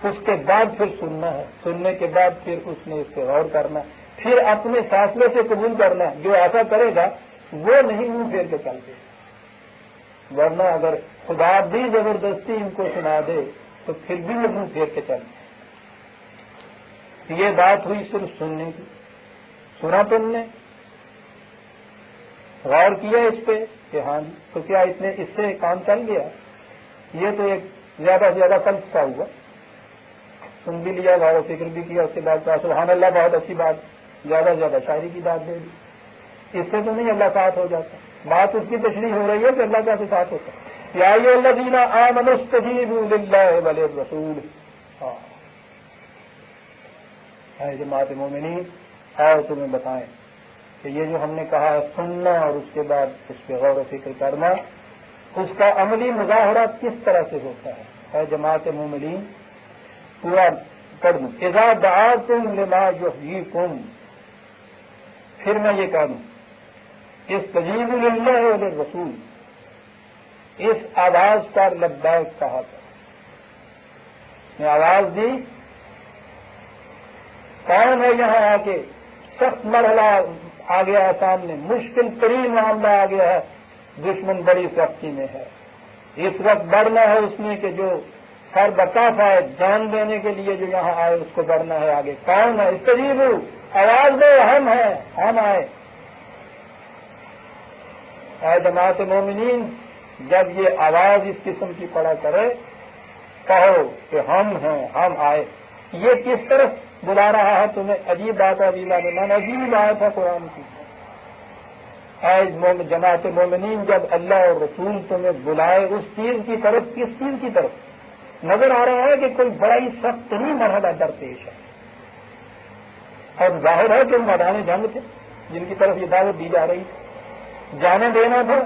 اس کے بعد پھر سننا ہے، سننے کے بعد پھر اس نے اس پہ غور کرنا ہے، پھر اپنے فیصلے سے قبول کرنا ہے. جو ایسا کرے گا وہ نہیں منہ پھیر کے چل دے. ورنہ اگر خدا بھی زبردستی ان کو سنا دے تو پھر بھی وہ منہ پھیر کے چل دے. یہ بات ہوئی صرف سننے کی. سنا تم نے، غور کیا اس پہ کہ ہاں جی، تو کیا اس سے کام چل گیا؟ یہ تو ایک زیادہ سے زیادہ فلسفہ ہوا. سن بھی لیا، غور و فکر بھی کیا، اس کے بعد کہا سبحان اللہ بہت اچھی بات، زیادہ سے زیادہ شاعری کی بات دے دی. اس سے تو نہیں اللہ ساتھ ہو جاتا. بات اس کی تشریح ہو رہی ہے کہ اللہ کیسے ساتھ ہوتا ہے. یا ایھا الذین آمنوا استجیبوا للہ وللرسول. اے جماعت مومنین اور تمہیں بتائیں کہ یہ جو ہم نے کہا ہے سننا اور اس کے بعد اس پہ غور و فکر کرنا، اس کا عملی مظاہرہ کس طرح سے ہوتا ہے؟ اے جماعت مومنین پورا پڑھ دوں، اذا دعاکم لما یحییکم، پھر میں یہ کہہ دوں استجیبوا للہ وللرسول، اس آواز پر لبیک کہا تھا، نے آواز دی، کون ہے یہاں آ کے سخت مرحلہ آ گیا ہے سامنے، مشکل ترین معاملہ آ گیا ہے، دشمن بڑی سختی میں ہے، اس وقت بڑھنا ہے اس میں کہ جو سر بکاف ہے جان دینے کے لیے جو یہاں آئے اس کو بڑھنا ہے آگے، کون ہے؟ استجیبوا، آواز دو، ہم ہیں، ہم آئے۔ اے جماعت مومنین جب یہ آواز اس قسم کی پڑا کرے کہو کہ ہم ہیں، ہم آئے۔ یہ کس طرف بلا رہا ہے تمہیں؟ عجیب بات ہے، عجیب آیت ہے قرآن کی۔ اے جماعت مومنین جب اللہ اور رسول تمہیں بلائے اس چیز کی طرف، کس چیز کی طرف؟ نظر آ رہا ہے کہ کوئی بڑا ہی سخت ترین مرحلہ درپیش ہے، اور ظاہر ہے کہ میدان جنگ تھے جن کی طرف یہ دعوت دی جا رہی تھی، جانے دینا تھا۔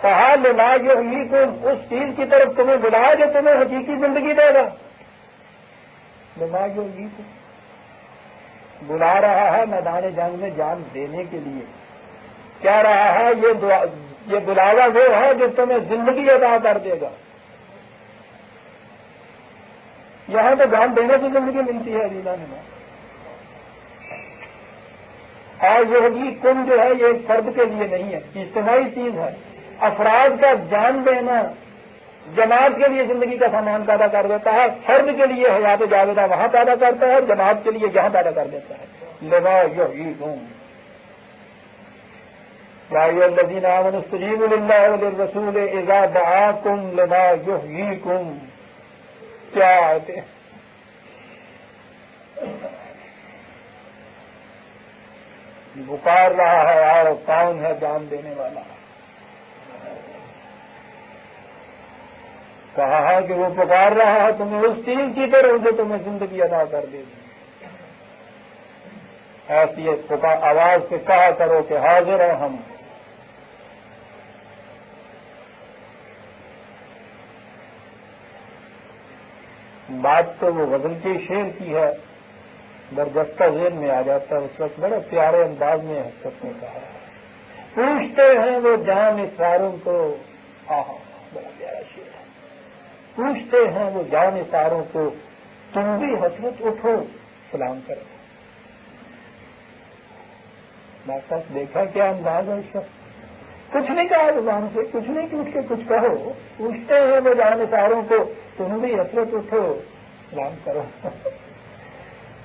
کہا لما یحییکم، اس چیز کی طرف تمہیں بلایا جو تمہیں حقیقی زندگی دے گا۔ لما یحییکم بلا رہا ہے میدان جنگ میں جان دینے کے لیے، کیا رہا ہے یہ بلاوا وہ ہے جو تمہیں زندگی عطا کر دے گا۔ یہاں تو جان دینے سے زندگی ملتی ہے عزیزاں نے، اور یحییکم جو ہے یہ ایک فرد کے لیے نہیں ہے، اجتماعی چیز ہے۔ افراد کا جان دینا جماعت کے لیے زندگی کا سامان پیدا کر دیتا ہے، فرد کے لیے حیات جاویدہ وہاں پیدا کرتا ہے، جماعت کے لیے یہاں پیدا کر دیتا ہے۔ لما یحییکم یا ایھا الذین آمنوا استجیبوا للہ وللرسول اذا دعاکم لما یحییکم۔ کیا آتے پکار رہا ہے، آؤ، کون ہے جان دینے والا؟ کہا ہے کہ وہ پکار رہا ہے تمہیں اس چیز کی طرف جو تمہیں زندگی عطا کر دے گی۔ ایسی آواز سے کہا کرو کہ حاضر ہیں ہم۔ بات تو وہ غزل کے شعر کی ہے، برجستہ ذہن میں آ جاتا ہے، اس وقت بڑے پیارے انداز میں حضرت نے کہا ہے، پوچھتے ہیں وہ جان اساروں کو، بڑا پیارا شعر ہے، پوچھتے ہیں وہ جان اساروں کو، تم بھی حسرت اٹھو سلام کرو۔ بات دیکھا کیا انداز ہے اس وقت، کچھ نہیں کہا زبان سے، کچھ نہیں کہ اٹھ کے کچھ کہو، پوچھتے ہیں وہ جان اساروں کو، تم بھی حسرت اٹھو سلام کرو۔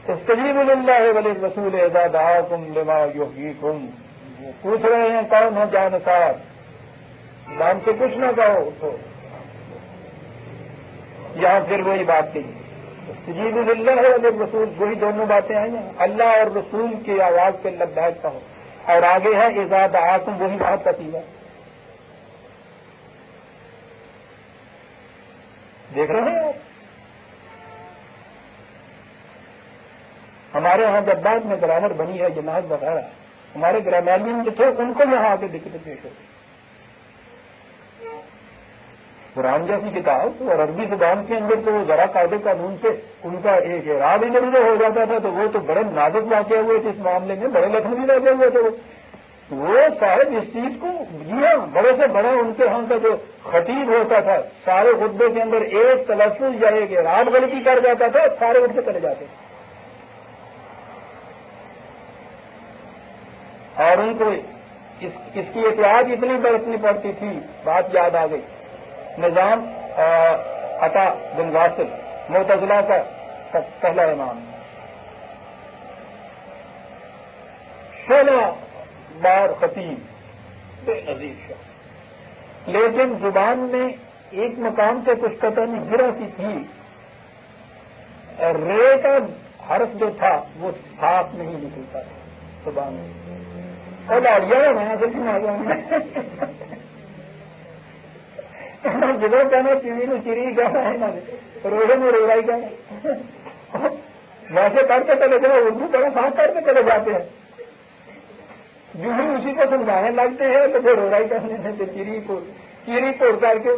استجیبوا للہ وللرسول اذا دعاکم لما یحییکم، وہ پوچھ رہے ہیں کون ہے جانسار، زبان سے کچھ نہ کہو، اٹھو۔ یہاں پھر وہی بات کہی، استجیبوا للہ وللرسول، وہی دونوں باتیں آئی ہیں، اللہ اور رسول کی آواز پہ لبیک کہو، اور آگے ہے اذا دعاکم، وہی بات کہتی ہے۔ دیکھ رہے ہیں آپ، ہمارے ہاں جب بعد میں گرامر بنی ہے جناز وغیرہ، ہمارے گرامرین جو تھے ان کو یہاں آ کے دقت پیش ہوتی، قرآن جیسی کتاب اور عربی زبان کے اندر تو وہ ذرا قاعدے قانون سے ان کا ایک اعراب ادھر ادھر ہو جاتا تھا، تو وہ تو بڑے نازک واقع ہوئے تھے اس معاملے میں، بڑے لکھنوی واقع ہوئے تھے وہ صاحب اس چیز کو، جی ہاں، بڑے سے بڑا ان کے ہاں کا جو خطیب ہوتا تھا، سارے خطبے کے اندر ایک تلفظ یا ایک اعراب غلطی کر جاتا تھا، سارے اٹھ کے چلے جاتے تھے، اور ان کو اس کی احتیاط اتنی برتنی پڑتی تھی۔ بات یاد آ گئی، نظام عطا بن واصل معتزلہ کا پہلا امام، 16 بار خطیب، بے نظیر شخص، لیکن زبان میں ایک مقام سے کچھ قطع نہیں، گرا سی تھی، رے کا حرف جو تھا وہ صاف نہیں نکلتا تھا زبان میں، اور لاڑیا میں جگہ کہنا چیڑی نو چیری کہنا ہے، روڑے میں روڑائی کہنا، ویسے پڑھتے چلے جائیں، اردو بڑا صاف پڑھتے چلے جاتے ہیں، جو ہی اسی کو سمجھانے لگتے ہیں تو پھر رورائی کرنے سے چیری پھوڑ کر کے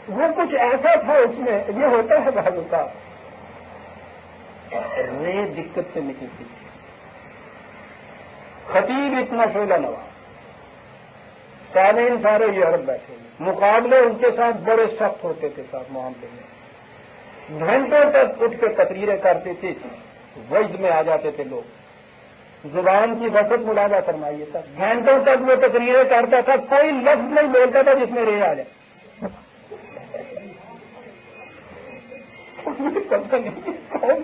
وہ کچھ ایسا تھا اس میں، یہ ہوتا ہے بھائی کا رے دقت سے نکلتی تھی. خطیب اتنا شعلہ نوا، سامعین سارے یہ عرب بیٹھے ہوئے، مقابلے ان کے ساتھ بڑے سخت ہوتے تھے، ساتھ معاملے میں گھنٹوں تک اٹھ کے تقریریں کرتے تھے، وجد میں آ جاتے تھے لوگ. زبان کی وسعت ملاحظہ فرمائیے تھا، گھنٹوں تک وہ تقریریں کرتا تھا، کوئی لفظ نہیں بولتا تھا جس میں رے آ جائے. پتہ نہیں کون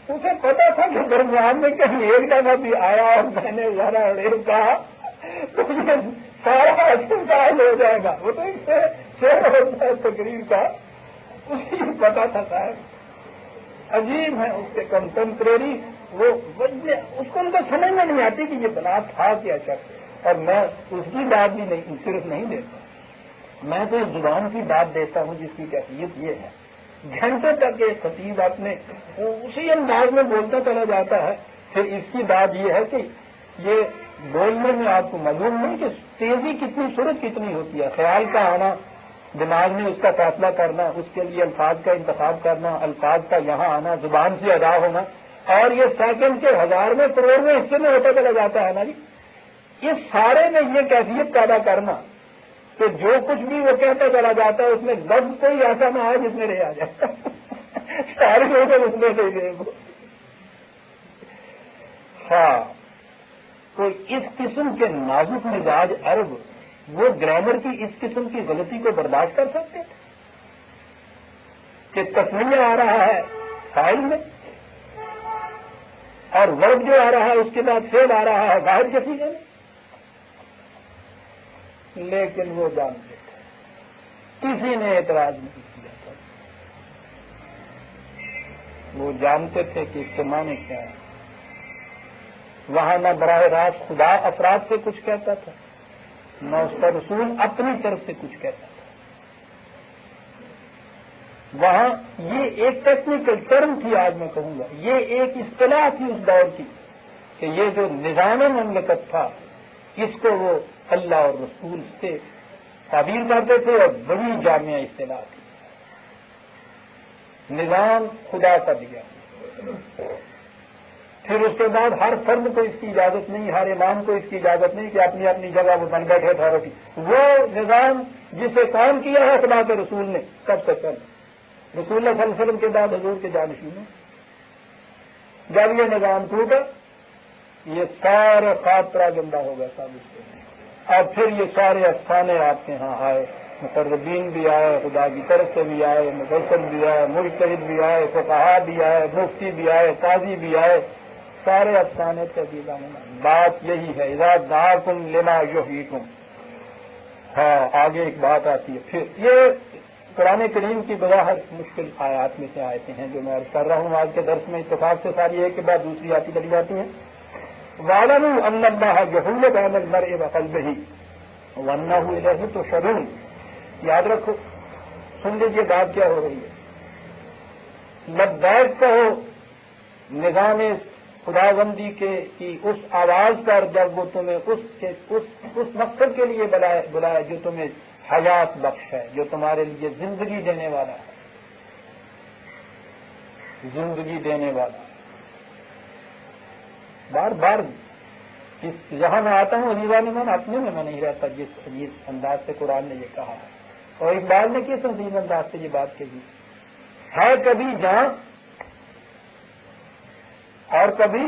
اسے پتا تھا کہ درمیان میں کہیں ایک دفعہ بھی آیا اور میں نے ذرا ریڑھ کہا تو یہ سارا اسپتال ہو جائے گا. وہ تو شیر ہوتا ہے تقریر کا، اسے پتا تھا صاحب. عجیب ہے اس کے کنٹمپریری، وہ اس کو ان کو سمجھ میں نہیں آتی کہ یہ بنا تھا کیا شخص. اور میں اس کی بات بھی نہیں صرف نہیں دیتا، میں تو اس زبان کی بات دیتا ہوں جس کی کیفیت یہ ہے. گھنٹے تک ایک خطیب اپنے اسی انداز میں بولتا چلا جاتا ہے. پھر اس کی بات یہ ہے کہ یہ بولنے میں آپ کو معلوم نہیں کہ تیزی کتنی، سرعت کتنی ہوتی ہے. خیال کا آنا، دماغ میں اس کا فیصلہ کرنا، اس کے لیے الفاظ کا انتخاب کرنا، الفاظ کا یہاں آنا، زبان سے ادا ہونا، اور یہ سیکنڈ کے ہزار میں کروڑ میں حصے میں ہوتا چلا جاتا ہے نا جی. اس سارے میں یہ کیفیت پیدا کرنا کہ جو کچھ بھی وہ کہتا چلا جاتا ہے اس میں لفظ کوئی ایسا نہ آئے جس میں رہ آ جائے. سارے لوگ اس میں سے گئے. ہاں، تو اس قسم کے نازک مزاج عرب وہ گرامر کی اس قسم کی غلطی کو برداشت کر سکتے تھے کہ تسمیہ آ رہا ہے فاعل میں اور ورب جو آ رہا ہے اس کے بعد فعل آ رہا ہے واحد کے سیغے میں. لیکن وہ جانتے تھے، کسی نے اعتراض نہیں کیا تھا. وہ جانتے تھے کہ اس کے معنی کیا ہے. وہاں نہ براہ راست خدا افراد سے کچھ کہتا تھا، نہ اس کا رسول اپنی طرف سے کچھ کہتا تھا. وہاں یہ ایک ٹیکنیکل ٹرم تھی، آج میں کہوں گا یہ ایک اصطلاح تھی اس دور کی کہ یہ جو نظام مملکت تھا اس کو وہ اللہ اور رسول سے تعبیر کرتے تھے، اور بڑی جامع اصطلاح تھی. نظام خدا کا دیا، پھر اس کے بعد ہر فرد کو اس کی اجازت نہیں، ہر امام کو اس کی اجازت نہیں کہ اپنی اپنی جگہ وہ بن بیٹھے اتھارٹی. وہ نظام جسے قائم کیا ہے خدا کے رسول نے سب سے پہلے، رسول اللہ صلی اللہ علیہ وسلم کے بعد حضور کے جانشین. جب یہ نظام ٹوٹا یہ سارا خاطرہ گندہ ہو گیا ثابت. اور پھر یہ سارے افسانے آپ کے ہاں آئے، مقربین بھی آئے، خدا کی طرف سے بھی آئے، مفسر بھی آئے، مجتہد بھی آئے، فقہا بھی آئے، مفتی بھی آئے، قاضی بھی آئے، سارے افسانے تحقیق آنے. بات یہی ہے اذا دعاکم لما یحییکم. ہاں آگے ایک بات آتی ہے. پھر یہ قرآن کریم کی وضاحت مشکل آیات میں سے آیتیں ہیں جو میں عرض کر رہا ہوں آج کے درس میں، اتفاق سے ساری ایک کے بعد دوسری آتی چلی جاتی ہیں. وَاعْلَمُوا أَنَّ اللَّهَ يَحُولُ بَيْنَ الْمَرْءِ وَقَلْبِهِ وَأَنَّهُ إِلَيْهِ تُحْشَرُونَ. یاد رکھو، سن لیجیے بات کیا ہو رہی ہے. لبیک کہو نظام خداوندی کی اس آواز پر جب وہ تمہیں اس مقصد کے لیے بلائے جو تمہیں حیات بخش ہے، جو تمہارے لیے زندگی دینے والا ہے، زندگی دینے والا. بار بار جہاں میں آتا ہوں عزیزہ نمان اپنے میں نہیں رہتا جس عجیب انداز سے قرآن نے یہ کہا ہے. اور اقبال نے کس عجیب انداز سے یہ بات کہی ہے، کبھی جان اور کبھی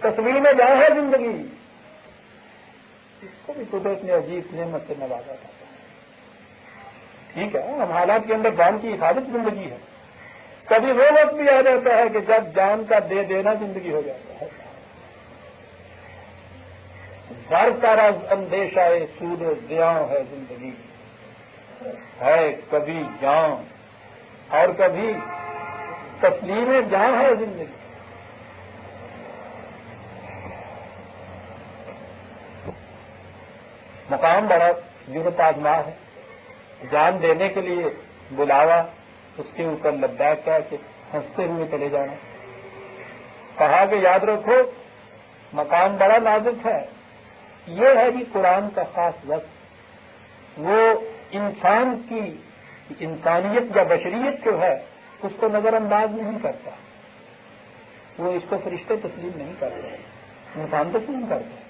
تصویر میں جان ہے زندگی. اس کو بھی قدرت نے عجیب نعمت سے نوازا تھا. ٹھیک ہے، ہم حالات کے اندر جان کی حفاظت زندگی ہے. کبھی وہ وقت بھی آ جاتا ہے کہ جب جان کا دے دینا زندگی ہو جاتا ہے. برطرف اندیشہ سود و زیاں ہے زندگی، ہے کبھی جان اور کبھی تسلیم جان ہے زندگی. مقام بڑا جرت آزما ہے. جان دینے کے لیے بلاوا اس کے اوپر لبیک کہہ کے ہنستے ہوئے چلے جانا. کہا کہ یاد رکھو مقام بڑا نازک ہے. یہ ہے جی قرآن کا خاص وقت. وہ انسان کی انسانیت یا بشریت جو ہے اس کو نظر انداز نہیں کرتا. وہ اس کو فرشتے تسلیم نہیں کرتے, انسان تسلیم کرتے.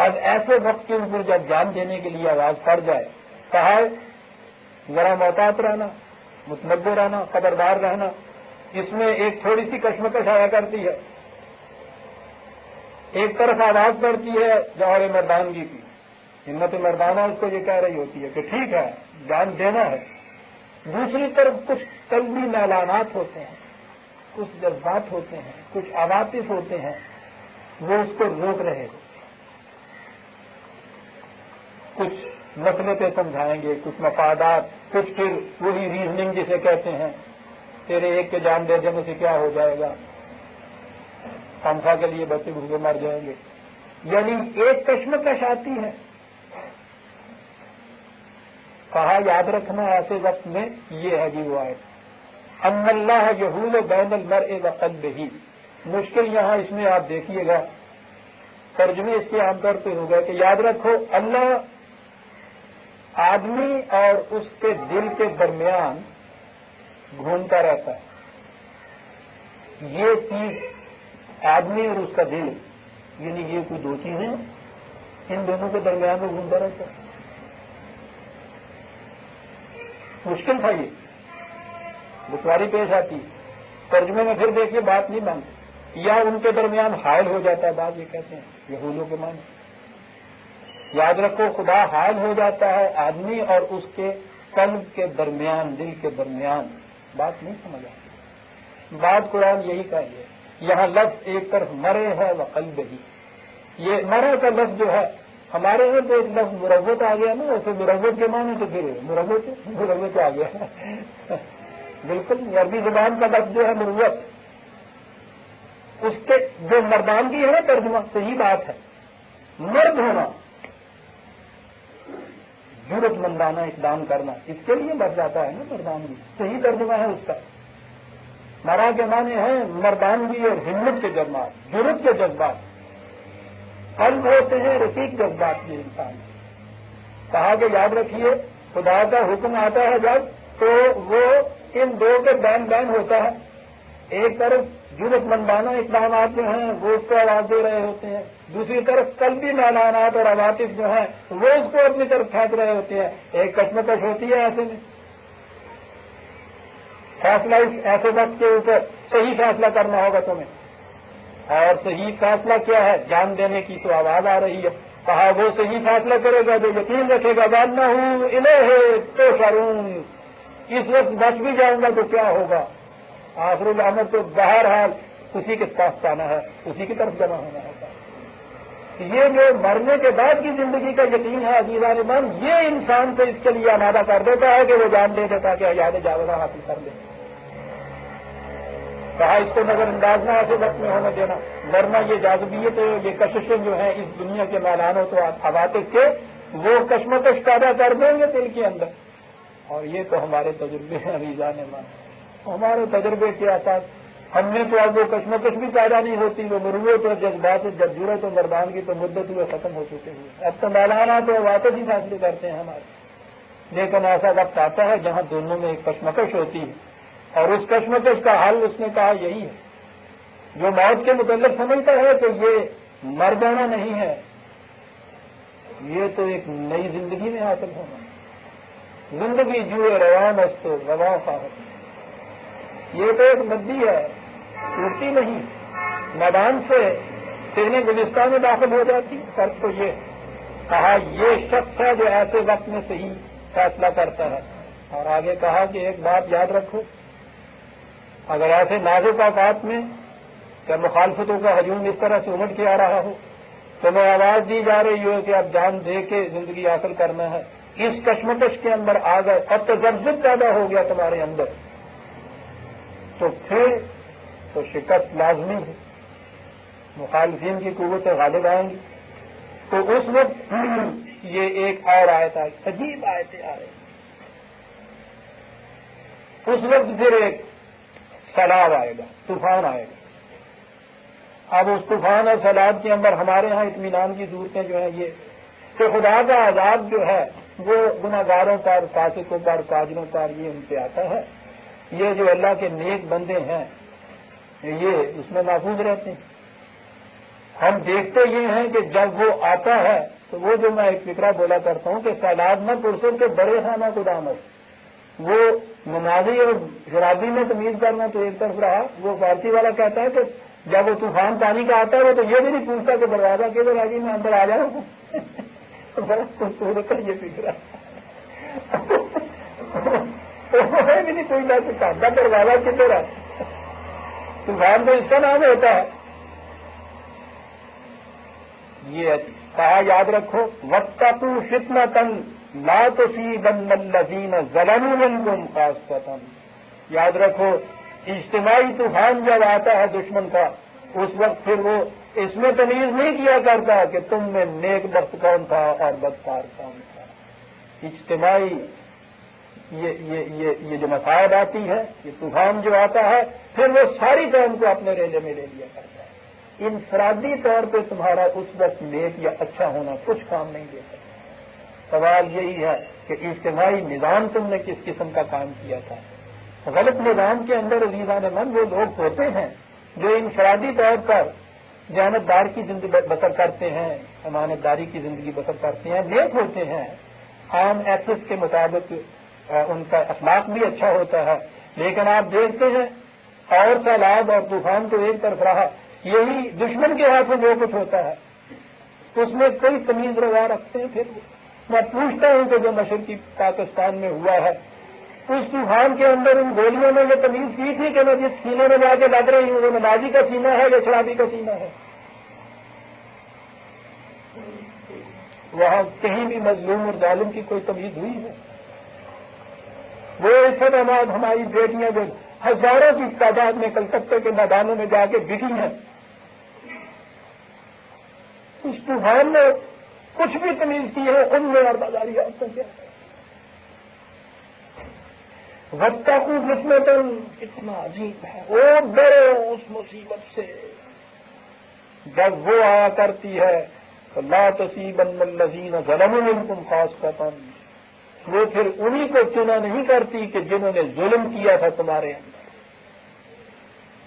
اب ایسے وقت کے اوپر جب جان دینے کے لیے آواز پڑ جائے, کہا ذرا محتاط رہنا, متنبع رہنا, خبردار رہنا. اس میں ایک تھوڑی سی کشمکش آیا کرتی ہے. ایک طرف آواز پڑتی ہے جوہر مردانگی کی, ہمت مردانہ اس کو یہ کہہ رہی ہوتی ہے کہ ٹھیک ہے جان دینا ہے. دوسری طرف کچھ قلبی میلانات ہوتے ہیں, کچھ جذبات ہوتے ہیں, کچھ عواطف ہوتے ہیں, وہ اس کو روک رہے ہوتے ہیں. کچھ مسئلے پہ سمجھائیں گے, کچھ مفادات, کچھ پھر وہی ریزننگ جسے کہتے ہیں, تیرے ایک کے جان دے دینے سے کیا ہو جائے گا, خامخواہ کے لیے بچے بھوکے مر جائیں گے. یعنی ایک کشمکش آتی ہے. کہا یاد رکھنا ایسے وقت میں یہ ہے جی وہ آیت, ان اللہ یحول بین المرء وقلبہ. مشکل یہاں اس میں آپ دیکھیے گا, ترجمے اس کے عام طور پہ ہو گئے کہ یاد رکھو اللہ آدمی اور اس کے دل کے درمیان گھومتا رہتا ہے. یہ چیز آدمی اور اس کا دل, یعنی یہ کوئی دو چیزیں, ان دونوں کے درمیان میں گھومتا رہتا ہے. مشکل تھا, یہ دشواری پیش آتی. ترجمے میں پھر دیکھیے بات نہیں بنتی, یا ان کے درمیان حائل ہو جاتا ہے, بعض یہ کہتے ہیں یہودوں کے معنی. یاد رکھو خدا حائل ہو جاتا ہے آدمی اور اس کے قلب کے درمیان, دل کے درمیان. بات نہیں سمجھ آتی. بات قرآن یہی کا ہے. یہاں لفظ ایک طرف مرے ہے وقلبہ. یہ مرے کا لفظ جو ہے ہمارے یہاں تو ایک لفظ مروت آ گیا نا, اسے مروت کے معنی تو پھر مروت آ گیا. بالکل عربی زبان کا لفظ جو ہے مروت, اس کے جو مردانگی ہے نا ترجمہ صحیح بات ہے. مرد ہونا, جرأت مندانہ اقدام کرنا, اس کے لیے لفظ آتا ہے نا مردانگی. صحیح ترجمہ ہے اس کا. مرا کے معنی ہے مردانگی اور ہمت کے جذبات, جرأت کے جذبات. قلب ہوتے ہیں رفیق جذبات. یہ انسان کہا کہ یاد رکھیے خدا کا حکم آتا ہے جب, تو وہ ان دو کے بین بین ہوتا ہے. ایک طرف جرأت مندانہ اقدامات جو ہیں وہ اس کو آواز دے رہے ہوتے ہیں, دوسری طرف قلبی میلانات اور عواطف جو ہیں وہ اس کو اپنی طرف کھینچ رہے ہوتے ہیں. ایک کشمکش ہوتی ہے ایسے میں. فیصلہ ایسے وقت کے اوپر صحیح فیصلہ کرنا ہوگا تمہیں, اور صحیح فیصلہ کیا ہے, جان دینے کی تو آواز آ رہی ہے. کہا وہ صحیح فیصلہ کرے گا جو یقین رکھے گا وَأَنَّهُ إِلَيْهِ تُحْشَرُونَ. اس وقت بچ بھی جاؤں گا تو کیا ہوگا, آخر الامر تو بہرحال اسی کے پاس جانا ہے, اسی کی طرف جمع ہونا ہوگا. یہ جو مرنے کے بعد کی زندگی کا یقین ہے عزیزان من, یہ انسان کو اس کے لیے آمادہ کر دیتا ہے کہ وہ جان دے دیتا کہ حیات جاودہ حاصل کر لے. کہا اس کو نظر انداز نہ ایسے وقت میں ہونے دینا, ورنہ یہ جاذبیت, یہ کششیں جو ہیں اس دنیا کے میلانوں تو عواطف کے, وہ کشمکش پیدا کر دیں گے دل کے اندر. اور یہ تو ہمارے تجربے ہیں عزیزان من, ہمارے تجربے کے اساس. ہم نے تو اب وہ کشمکش بھی پیدا نہیں ہوتی, وہ مروت اور جذبات جب جرأت و مردانگی تو مدت ہوئے ختم ہو چکے ہوئے. اب تو میلانہ تو عواطف ہی فیصلے کرتے ہیں ہمارے. لیکن ایسا وقت آتا ہے جہاں دونوں میں ایک کشمکش ہوتی ہے, اور اس کشمکش کا حل اس نے کہا یہی ہے. جو موت کے متعلق سمجھتا ہے کہ یہ مر جانا نہیں ہے, یہ تو ایک نئی زندگی میں حاصل ہونا. زندگی جوئے روان است رواں خواہد, یہ تو ایک ندی ہے, ٹوٹتی نہیں, میدان سے سینے گلستہ میں داخل ہو جاتی. فرق تو یہ کہا یہ شخص ہے جو ایسے وقت میں صحیح فیصلہ کرتا ہے. اور آگے کہا کہ ایک بات یاد رکھو, اگر ایسے نازک اوقات میں کہ مخالفتوں کا ہجوم اس طرح سے امٹ کے آ رہا ہو, تو میں آواز دی جا رہی ہو کہ اب جان دے کے زندگی حاصل کرنا ہے, اس کشمکش کے اندر آ گئے, اب تجزب پیدا ہو گیا تمہارے اندر, تو پھر تو شکست لازمی ہے, مخالفین کی قوتیں غالب آئیں گی. تو اس وقت یہ ایک اور آیت آئی, عجیب آیتیں آ رہی. اس وقت پھر ایک سیلاب آئے گا، طوفان آئے گا۔ اب اس طوفان اور سیلاب کے اندر ہمارے ہاں اطمینان کی صورتیں جو ہیں یہ کہ خدا کا عذاب جو ہے وہ گناہگاروں پر، فاسقوں پر، فاجروں پر یہ ان پہ آتا ہے۔ یہ جو اللہ کے نیک بندے ہیں یہ اس میں محفوظ رہتے ہیں۔ ہم دیکھتے یہ ہیں کہ جب وہ آتا ہے تو وہ جو میں ایک فکرہ بولا کرتا ہوں کہ سیلاب میں پرسوں کے بڑے خانہ قدامت، وہ نمازی اور شرابی میں تمیز کرنا تو ایک طرف رہا، وہ فارسی والا کہتا ہے کہ جب وہ طوفان پانی کا آتا ہے وہ تو یہ بھی نہیں پوچھتا کہ دروازہ کدھر ہے جی میں اندر آ جاؤں۔ بڑا خوبصورت ہے یہ فکرہ، بھی نہیں کوئی نہ سکتا دروازہ کدھر ہے، طوفان تو اس کا نام ہوتا ہے۔ یہ کہا یاد رکھو وَاتَّقُوا فِتْنَةً لَا تُصِيبَنَّ الَّذِينَ ظَلَمُوا مِنكُمْ خَاصَّةً۔ یاد رکھو اجتماعی طوفان جب آتا ہے دشمن کا اس وقت پھر وہ اس میں تمیز نہیں کیا کرتا کہ تم میں نیک بخت کون تھا اور بدکار کون تھا۔ اجتماعی یہ جو مصائب آتی ہے، یہ طوفان جو آتا ہے پھر وہ ساری قوم کو اپنے ریلے میں لے لیا کرتا ہے۔ انفرادی طور پہ تمہارا اس وقت نیک یا اچھا ہونا کچھ کام نہیں دیتا۔ سوال یہی ہے کہ اجتماعی نظام تم نے کس قسم کا کام کیا تھا۔ غلط نظام کے اندر عزیزان من وہ لوگ ہوتے ہیں جو انفرادی طور پر جانبدار کی زندگی بسر کرتے ہیں، امانت داری کی زندگی بسر کرتے ہیں، نیک ہوتے ہیں، عام ایتھکس کے مطابق ان کا اخلاق بھی اچھا ہوتا ہے، لیکن آپ دیکھتے ہیں اور سیلاب اور طوفان تو ایک طرف رہا، یہی دشمن کے ہاتھوں جو کچھ ہوتا ہے اس میں کوئی تمیز روا رکھتے ہیں۔ پھر میں پوچھتا ہوں کہ جو مشرقی پاکستان میں ہوا ہے اس طوفان کے اندر ان گولیوں نے یہ تمیز کی تھی کہ میں جس سینے میں جا کے لگ رہی ہوں وہ نمازی کا سینہ ہے یا شرابی کا سینہ ہے؟ وہاں کہیں بھی مظلوم اور ظالم کی کوئی تمیز ہوئی ہے؟ وہ ایسے نماز ہماری بیٹیاں جو ہزاروں کی تعداد میں کلکتے کے میدانوں میں جا کے بکی ہیں، اس طوفان نے کچھ بھی تمیز کی ہے ان میں بازاری آپ کو کیا وَاتَّقُوا فِتْنَةً اتنا عجیب ہے، وہ ڈرو اس مصیبت سے جب وہ آیا کرتی ہے تو لَا تُصِيبَنَّ الَّذِينَ ظَلَمُوا مِنكُمْ خَاصَّةً، وہ پھر انہی کو چنا نہیں کرتی کہ جنہوں نے ظلم کیا تھا تمہارے اندر،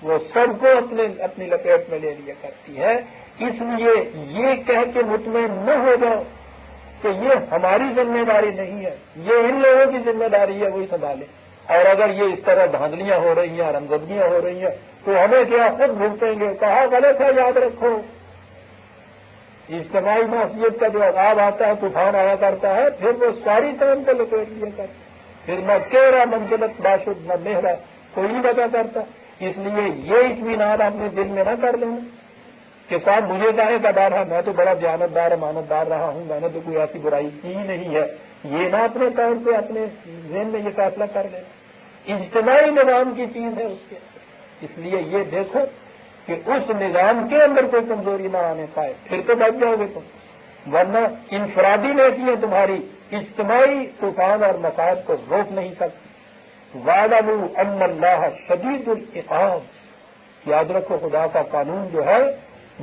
وہ سب کو اپنی لپیٹ میں لے لیا کرتی ہے۔ اس لیے یہ کہہ کے مطمئن نہ ہو جاؤ کہ یہ ہماری ذمہ داری نہیں ہے، یہ ان لوگوں کی ذمہ داری ہے، وہی سنبھالیں۔ اور اگر یہ اس طرح دھاندلیاں ہو رہی ہیں، رمزدگیاں ہو رہی ہیں تو ہمیں کیا خود بھگتیں گے۔ کہا غلط ہے، یاد رکھو اجتماعی معصیت کا جو عذاب آتا ہے، طوفان آیا کرتا ہے، پھر وہ ساری قوم کو لپیٹ لیا کرتا ہے، پھر نہ کیرا منزلت باشد نہ مہرا کوئی نہیں پتا کرتا۔ اس لیے یہ اطمینان اپنے دل میں نہ کر لینا کہ صاحب مجھے کہنے کا ڈر ہے، میں تو بڑا دیانتدار امانت دار رہا ہوں، میں نے تو کوئی ایسی برائی کی ہی نہیں ہے۔ یہ نہ اپنے طور پہ اپنے ذہن میں یہ فیصلہ کر لینا، اجتماعی نظام کی چیز ہے اس کے۔ اس لیے یہ دیکھو کہ اس نظام کے اندر کوئی کمزوری نہ آنے پائے، پھر تو بچ جاؤ گے تم، ورنہ انفرادی نیکیاں تمہاری اجتماعی طوفان اور مصائب کو روک نہیں سکتی۔ وَاعْلَمُوا أَنَّ اللَّهَ شَدِيدُ الْعِقَابِ، یاد رکھو خدا کا قانون جو ہے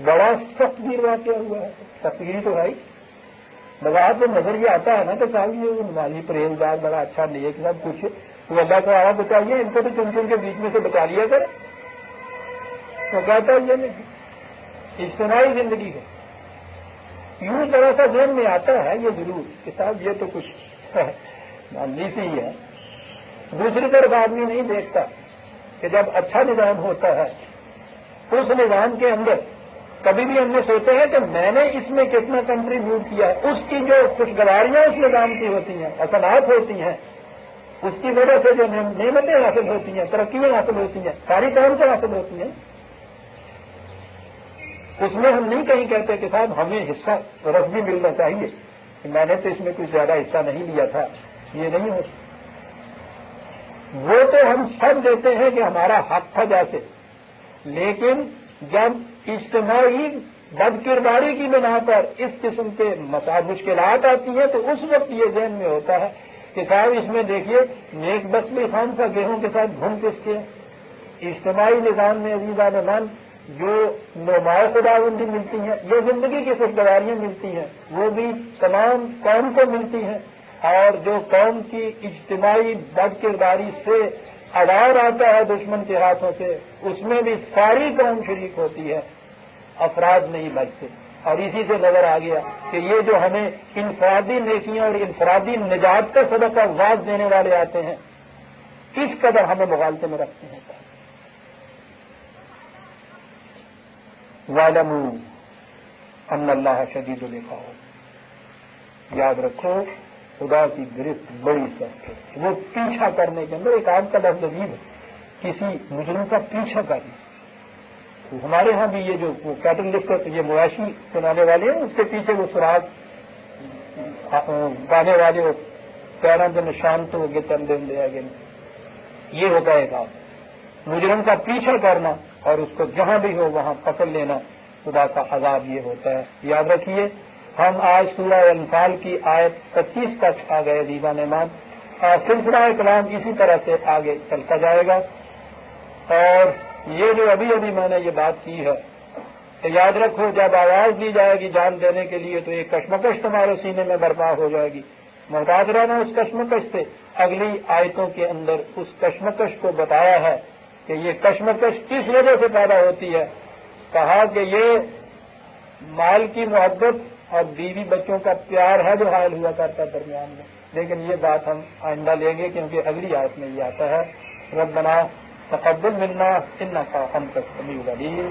بڑا سخت گیر واقع ہوا ہے، سختگیری تو ہے ہی۔ بغیر تو نظر یہ آتا ہے نا کہ صاحب یہ نمازی پرہیزگار بڑا اچھا نیک سب کچھ، وہ اللہ کو آیا بچائیے، ان کو تو چن چن کے بیچ میں سے بچا لیا کرے، تو کہتا ہے یہ نہیں اجتماعی زندگی ہے۔ یوں ذرا سا ذہن میں آتا ہے یہ ضرور کہ صاحب یہ تو کچھ معمولی سی ہی ہے۔ دوسری طرف آدمی نہیں دیکھتا کہ جب اچھا نظام ہوتا ہے اس نظام کے اندر کبھی بھی ہم نے سوچا ہے کہ میں نے اس میں کتنا کنٹریبیوٹ کیا ہے، اس کی جو خوشگواریاں اس نظام کی ہوتی ہیں، اثرات ہوتی ہیں، اس کی وجہ سے جو نعمتیں حاصل ہوتی ہیں، ترقیاں حاصل ہوتی ہیں، ساری کام سے حاصل ہوتی ہیں، اس میں ہم نہیں کہیں کہتے کہ صاحب ہمیں حصہ رسمی ملنا چاہیے کہ میں نے تو اس میں کوئی زیادہ حصہ نہیں لیا تھا، یہ نہیں ہوتا۔ وہ تو ہم سب دیتے ہیں کہ ہمارا حق تھا جیسے، لیکن جب اجتماعی بد کرداری کی بنا پر اس قسم کے مشکلات آتی ہیں تو اس وقت یہ ذہن میں ہوتا ہے کہ صاحب اس میں دیکھیے نیک بخت بھی خان کا گیہوں کے ساتھ گھوم کس کے اجتماعی نظام میں عزیزان مان جو نمایاں خداوندی ملتی ہیں، یہ زندگی کی خوشگواریاں ملتی ہیں، وہ بھی تمام قوم کو ملتی ہیں، اور جو قوم کی اجتماعی بد کرداری سے عذاب آتا ہے دشمن کے ہاتھوں سے، اس میں بھی ساری قوم شریک ہوتی ہے، افراد نہیں بچتے۔ اور اسی سے نظر آ گیا کہ یہ جو ہمیں انفرادی نیکیاں اور انفرادی نجات کا صدقہ واضح دینے والے آتے ہیں، کس قدر ہمیں مغالطے میں رکھتے ہیں۔ وَاعْلَمُوا أَنَّ اللَّهَ شَدِيدُ الْعِقَابِ، یاد رکھو خدا کی گرفت بڑی سخت ہے۔ وہ پیچھا کرنے کے اندر ایک عام کا لفظ عجیب ہے، کسی مجرم کا پیچھا کرنا۔ ہمارے ہاں بھی یہ جو کیٹل لکھ کر یہ مویشی سنانے والے ہیں، اس کے پیچھے وہ سراغ گانے والے وہ پیروں کے نشان تو وہ چل دے گے، یہ ہوتا ہے کام مجرم کا پیچھا کرنا اور اس کو جہاں بھی ہو وہاں پکڑ لینا، خدا کا عذاب یہ ہوتا ہے۔ یاد رکھیے ہم آج سورہ انفال کی آیت 25 تک آ گئے عزیزان مان، اور سلسلہ کلام اسی طرح سے آگے چلتا جائے گا۔ اور یہ جو ابھی میں نے یہ بات کی ہے کہ یاد رکھو جب آواز دی جائے گی جان دینے کے لیے تو ایک کشمکش تمہارے سینے میں برپا ہو جائے گی، محتاط رہنا اس کشمکش سے۔ اگلی آیتوں کے اندر اس کشمکش کو بتایا ہے کہ یہ کشمکش کس وجہ سے پیدا ہوتی ہے، کہا کہ یہ مال کی محبت اور بیوی بچوں کا پیار ہے جو حائل ہوا کرتا ہے درمیان میں، لیکن یہ بات ہم آئندہ لیں گے کیونکہ اگلی آیت میں یہ آتا ہے ربنا تقبل منا انک انت السمیع العلیم۔